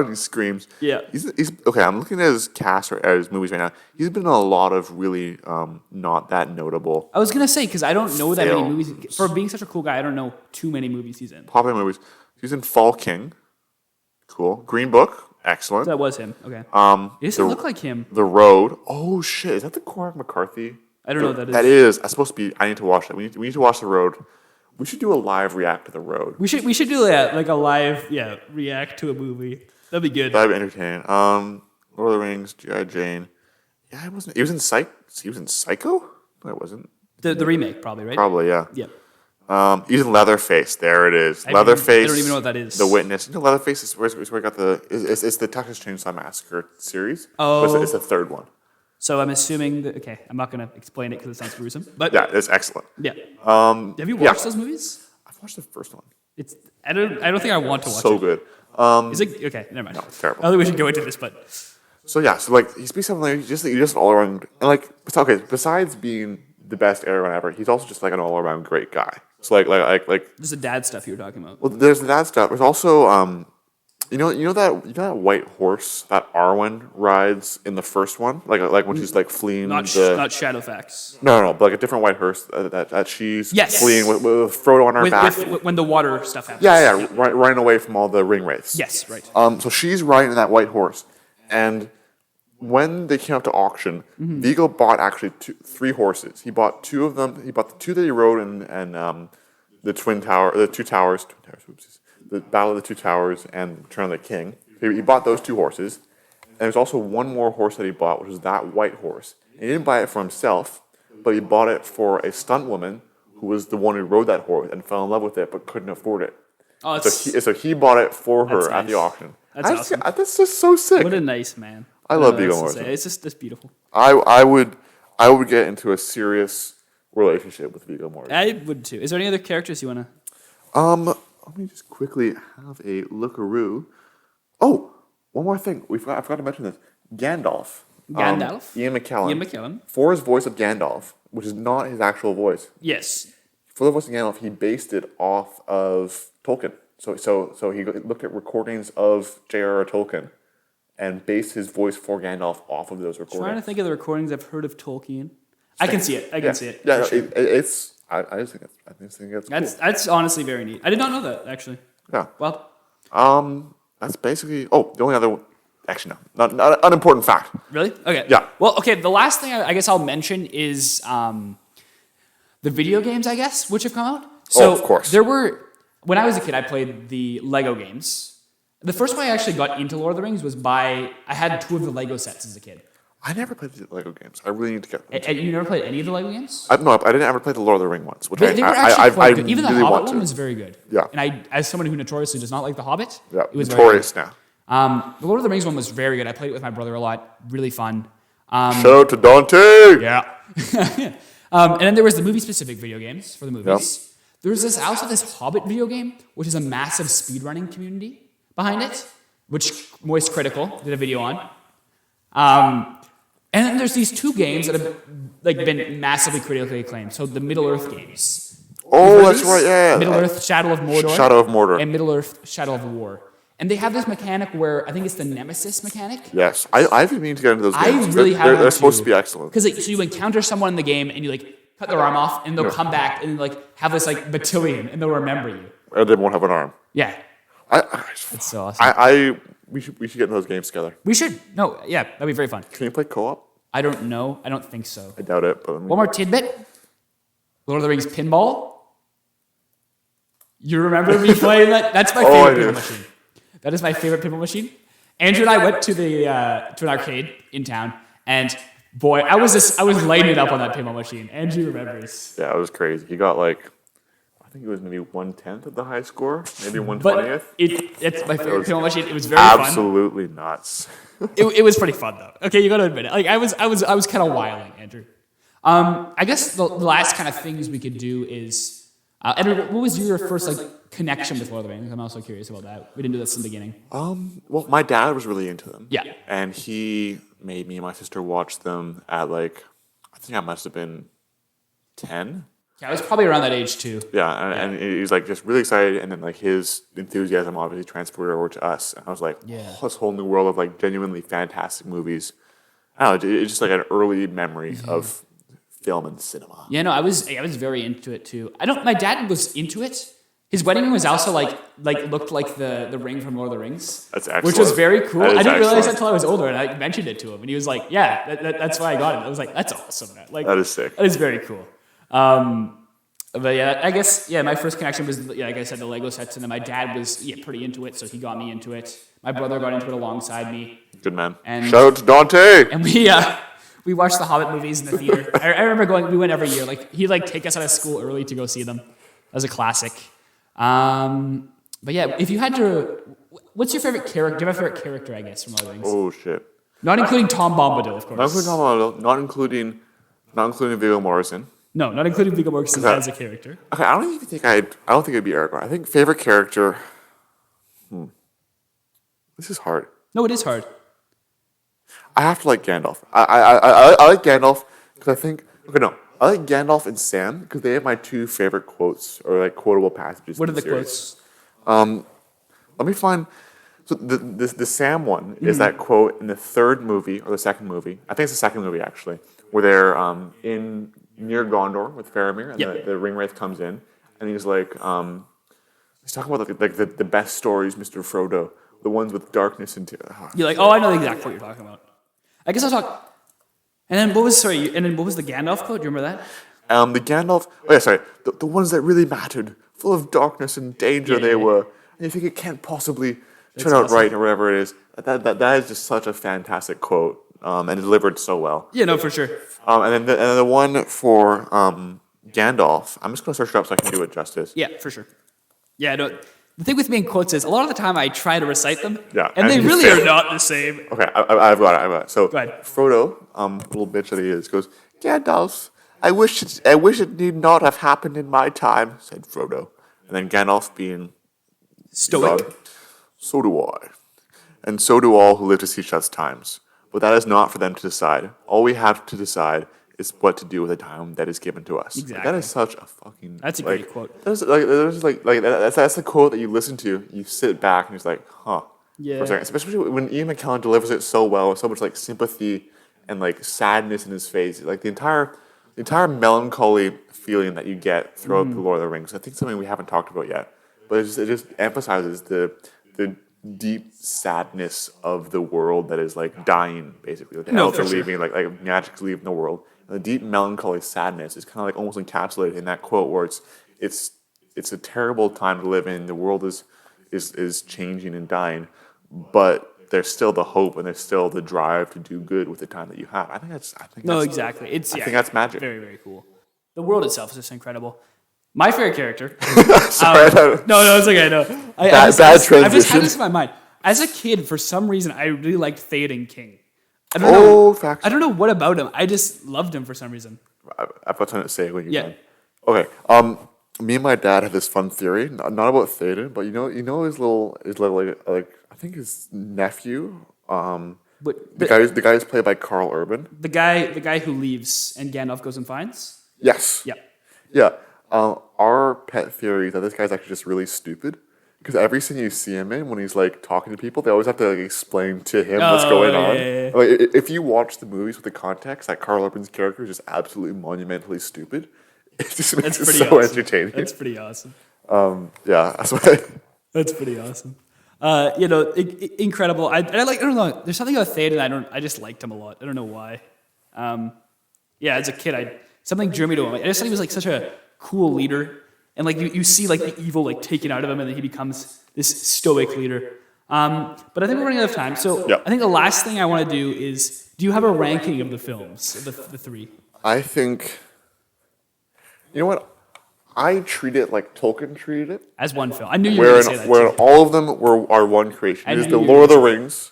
He screams. Yeah. He's okay. I'm looking at his cast or at his movies right now. He's been in a lot of really not that notable I was gonna say because I don't know that many Films. movies. For being such a cool guy, I don't know too many movies he's in. popular movies. He was in Fall King. Cool. Green Book, excellent. That was him. Okay. He doesn't look like him. The Road. Oh shit, is that the Cormac McCarthy? I don't know what that is. That is. That's supposed to be. I need to watch that. We need to watch The Road. We should do a live react to The Road. We should do that, like a live react to a movie. That'd be good. That'd be entertaining. Lord of the Rings, G.I. Jane. Yeah, I wasn't. He was in He was in Psycho. No, I wasn't. The remake, probably, right? Probably, yeah. Yep. He's in Leatherface. There it is. Leatherface. I don't even know what that is. The Witness. You know, Leatherface is where I got the. It's the Texas Chainsaw Massacre series. Oh. But it's the third one. So I'm assuming that. Okay, I'm not going to explain it because it sounds gruesome. But Yeah, it's excellent. yeah. Have you watched those movies? I've watched the first one. It's. I don't think I want to watch So it. good. Is it okay? Never mind. No, it's terrible. I don't think we should go into this, but So yeah, so like he speaks something like just all around, and like okay. Besides being the best Aragorn ever, he's also just like an all around great guy. So like just the dad stuff you were talking about. well, there's that stuff. There's also you know that white horse that Arwen rides in the first one, like when she's like fleeing Not the Shadowfax. no, but like a different white horse that she's Yes. fleeing with Frodo on her back. With when the water stuff happens. Yeah, running away from all the ring wraiths. Yes, right. So she's riding that white horse, and when they came up to auction, Vigo bought actually three horses. He bought two of them. He bought the two that he rode in the two towers. Oopsies, the Battle of the Two Towers and Return of the King. He bought those two horses, and there's also one more horse that he bought, which was that white horse. And he didn't buy it for himself, but he bought it for a stunt woman who was the one who rode that horse and fell in love with it, but couldn't afford it. Oh, So he bought it for her at the nice. auction. That's awesome. That's just so sick. What a nice man. I love Viggo Viggo Mortensen. It's just beautiful. I would get into a serious relationship with Viggo Mortensen. I would too. Is there any other characters you want to? Let me just quickly have a lookaroo. Oh, one more thing. I forgot to mention this. Gandalf. Gandalf? Ian McKellen. Ian McKellen. For his voice of Gandalf, which is not his actual voice. Yes. For the voice of Gandalf, he based it off of Tolkien. So he looked at recordings of J.R.R. Tolkien and based his voice for Gandalf off of those recordings. Trying to think of the recordings I've heard of Tolkien. I can see it. I can see it. Yeah, for sure. it's. I just think it's cool. That's honestly very neat. I did not know that actually. Yeah. Well, That's basically. Oh, the only other. Actually, no, not an unimportant fact. really? Okay. Yeah. Well, okay. The last thing I guess I'll mention is the video games, I guess, which have come out. So of course. There were when I was a kid, I played the Lego games. The first way I actually got into Lord of the Rings was I had two of the Lego sets as a kid. I never played the Lego games. I really need to get them. And you never played any of the Lego games? No, I didn't ever play the Lord of the Ring ones, which They were actually quite good. Even the really Hobbit want one to. was very good. Yeah. And as someone who notoriously does not like the Hobbit, Yeah, it was notorious very good. now. The Lord of the Rings one was very good. I played it with my brother a lot. Really fun. Shout out to Dante. Yeah. And then there was the movie-specific video games for the movies. There was also this Hobbit video game, which is a massive speedrunning community behind it, which Moist Critical did a video on. And then there's these two games that have been massively critically acclaimed. So the Middle-earth games. Oh, that's right. Yeah. Middle-earth Shadow of Mordor. Shadow of Mordor. And Middle-earth Shadow of War. And they have this mechanic where I think it's the Nemesis mechanic. Yes, I've been meaning to get into those games. They're supposed to be excellent. Because so you encounter someone in the game and you cut their arm off and they'll come back and have this battalion and they'll remember you. Or they won't have an arm. Yeah. It's so awesome. We should get into those games together. We should. No, yeah, that'd be very fun. Can you play co-op? I don't know. I don't think so. I doubt it. But One more tidbit. Lord of the Rings pinball. You remember me playing that? That's my favorite pinball machine. That is my favorite pinball machine. Andrew and I went to an arcade in town, and boy, I was lighting it up on that pinball machine. Andrew remembers. Yeah, it was crazy. He got I think it was maybe 1/10 of the high score, maybe 1/20th. But it's my favorite pinball machine. It was very fun. Absolutely nuts. It was pretty fun though. Okay, you got to admit it. I was kind of wiling, Andrew. I guess the last kind of things we could do is. Andrew, what was your first connection with Lord of the Rings? I'm also curious about that. We didn't do this in the beginning. Well, my dad was really into them. Yeah. And he made me and my sister watch them at I think I must have been 10. Yeah, I was probably around that age too. Yeah, and he was just really excited, and then his enthusiasm obviously transferred over to us. And I was like, oh, this whole new world of genuinely fantastic movies. I don't know, it's just an early memory of film and cinema. Yeah, no, I was very into it too. My dad was into it. His wedding ring was also like looked like the ring from Lord of the Rings. That's excellent. Which was very cool. That is I didn't realize that excellent. until I was older, and I mentioned it to him, and he was like, "Yeah, that's why I got it." I was like, "That's awesome, man. Like That is sick. That is very cool." But yeah, I guess my first connection was like I said, the Lego sets, and then my dad was pretty into it, so he got me into it. My brother got into it alongside me, Good man. And- Shout out to Dante. and we watched the Hobbit movies in the theater. I remember going. We went every year. Like he'd take us out of school early to go see them. That was a classic. But yeah, if you had to, what's your favorite character? Do you have a favorite character? I guess from Lord of the Rings, Oh shit. not including Tom Bombadil, of Not course. including Tom Bombadil, not including Viggo Mortensen. No, not including Viggo Mortensen as a character. Okay, I don't even think I don't think it'd be Aragorn. I think favorite character. This is hard. No, it is hard. I have to like Gandalf. I like Gandalf because I think I like Gandalf and Sam because they have my two favorite quotes or like quotable passages. What are in the series. quotes? Let me find. So the Sam one is that quote in the third movie or the second movie. I think it's the second movie actually, where they're in near Gondor with Faramir, and Yep. the ringwraith comes in, and he's like, he's talking about the best stories, Mr. Frodo, the ones with darkness and You're like, oh, I know exactly what you're talking about. I guess I'll talk. And then what was the Gandalf quote? Do you remember that? the Gandalf. Oh yeah, sorry, the ones that really mattered, full of darkness and danger they were, and you think it can't possibly turn out awesome. right or whatever it is. That is just such a fantastic quote, and delivered so well. Yeah, no, for sure. And then the one for Gandalf, I'm just gonna search it up so I can do it justice. Yeah, for sure. Yeah, no. The thing with me in quotes is a lot of the time I try to recite them, Yeah, and they and you really fail. are not the same. Okay, I've got it. So Go ahead. Frodo, little bitch that he is, goes, Gandalf, I wish it need not have happened in my time, said Frodo. And then Gandalf being Stoic. God, so do I. And so do all who live to see such times. But that is not for them to decide. All we have to decide is what to do with the time that is given to us. Like, Exactly. that is such a fucking... That's a great quote. That's the quote that you listen to, you sit back and you're just like, huh. Yeah. For a second. Especially when Ian McKellen delivers it so well, with so much like sympathy and like sadness in his face. Like the entire melancholy feeling that you get throughout the Lord of the Rings. I think something we haven't talked about yet. But it just emphasizes the deep sadness of the world that is like dying, basically. Like the elves for are sure. leaving, like magic's leaving the world. And the deep melancholy sadness is kind of like almost encapsulated in that quote where it's a terrible time to live in. The world is changing and dying, but there's still the hope and there's still the drive to do good with the time that you have. I think that's Exactly. I think that's magic. Very, very cool. The world itself is just incredible. My favorite character. Sorry, No, it's okay. No, Bad I've just had transition. this in my mind. As a kid, for some reason, I really liked Theoden King. I facts. don't know what about him. I just loved him for some reason. I've got something to say when you're Yeah. done. Okay. Me and my dad have this fun theory, not about Theoden, but you know his little like I think his nephew, But the guy who's played by Carl Urban. the guy who leaves and Gandalf goes and finds. Yes. Yeah. Yeah. Our pet theory is that this guy's actually just really stupid. Because every scene you see him in, when he's like talking to people, they always have to like explain to him what's going on. yeah. Like if you watch the movies with the context that Carl Urban's character is just absolutely monumentally stupid, it just makes That's it pretty so awesome. entertaining. That's pretty awesome. Yeah, that's why. That's pretty awesome. Incredible. I don't know. There's something about Theoden I just liked him a lot. I don't know why. As a kid, something drew me to him. I just thought he was like such a cool leader, and like you see like the evil like taken out of him, and then he becomes this stoic leader. But I think we're running out of time, so Yeah. I think the last thing I want to do is, do you have a ranking of the films, of the three? I think. You know what? I treat it like Tolkien treated it, As one film. I knew you were going to say that. where Too. all of them are one creation. I It is knew the you were Lord of the gonna say Rings,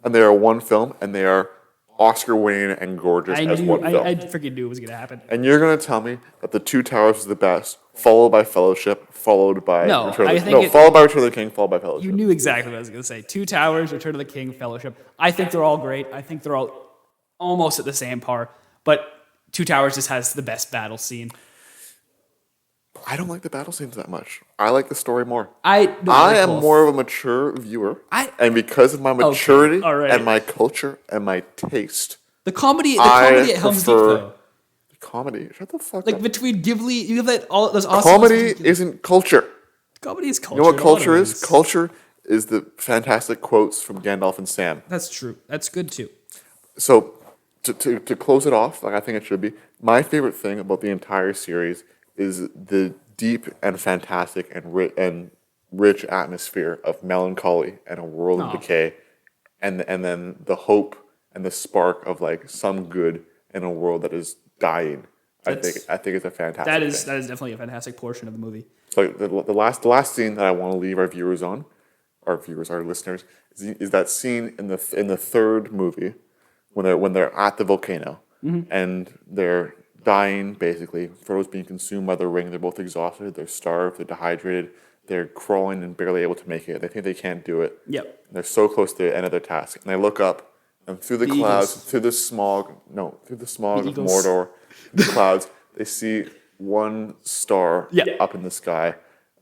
and they are one film, and they are Oscar-winning and gorgeous as one film. I freaking knew it was going to happen. And you're going to tell me that The Two Towers is the best, followed by Fellowship, followed by No, Return of I the think followed by Return of the King, followed by Fellowship. You knew exactly what I was going to say. Two Towers, Return of the King, Fellowship. I think they're all great. I think they're all almost at the same par. But Two Towers just has the best battle scene. I don't like the battle scenes that much. I like the story more. I am more of a mature viewer, I- and because of my maturity all right. and my culture and my taste, The comedy I at Helm's Deep, prefer though. comedy. Shut the fuck Like up. between Ghibli, you have all those awesome Comedy isn't culture. Comedy is culture. You know what in a lot of culture is? ways. Culture is the fantastic quotes from Gandalf and Sam. That's true. That's good too. So to close it off, like I think it should be, my favorite thing about the entire series is the deep and fantastic and rich atmosphere of melancholy and a world of decay, and then the hope and the spark of like some good in a world that is dying. I think it's a fantastic. That is thing. definitely a fantastic portion of the movie. So the last scene that I want to leave our listeners, is that scene in the third movie when they're at the volcano and they're dying basically. Frodo's being consumed by the ring. They're both exhausted. They're starved. They're dehydrated. They're crawling and barely able to make it. They think they can't do it. Yep. They're so close to the end of their task, and they look up and through the clouds, Eagles. through the smog of Eagles. Mordor, the clouds. They see one star up in the sky.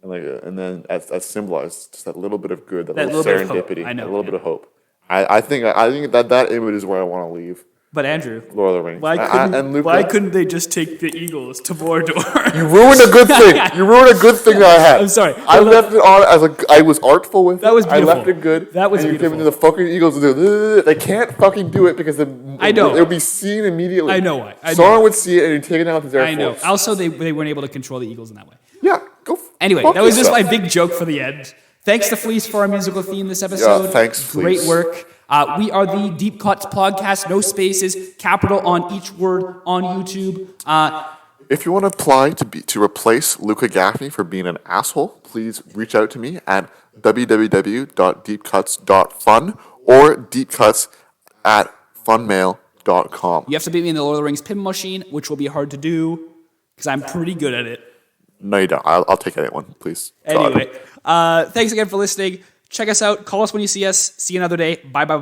And then as symbolized, just that little bit of good, that little little bit of hope. serendipity, I know, a little bit of hope. I think that image is where I want to leave But Andrew, Lord of the Rings. why couldn't they just take the Eagles to Mordor? You ruined a good thing. You ruined a good thing that I had. I'm sorry. I left it on as I was artful with it. That was beautiful. I left it good. That was and you beautiful. give me the fucking Eagles to do. They can't fucking do it because I know. it would be seen immediately. I know why. Sauron would see it and he'd take it down with his Air I know. Force. Also, they weren't able to control the Eagles in that way. Yeah, go. Anyway, fuck that was just yourself. my big joke for the end. Thanks to Fleece for our musical theme this episode. Yeah, thanks, Great Fleece. work. We are the Deep Cuts Podcast, no spaces, capital on each word on YouTube. If you want to apply to replace Luca Gaffney for being an asshole, please reach out to me at www.deepcuts.fun or deepcuts@funmail.com. You have to beat me in the Lord of the Rings pinball machine, which will be hard to do because I'm pretty good at it. No, you don't. I'll take anyone, please. God. Anyway, thanks again for listening. Check us out. Call us when you see us. See you another day. Bye, bye, bye.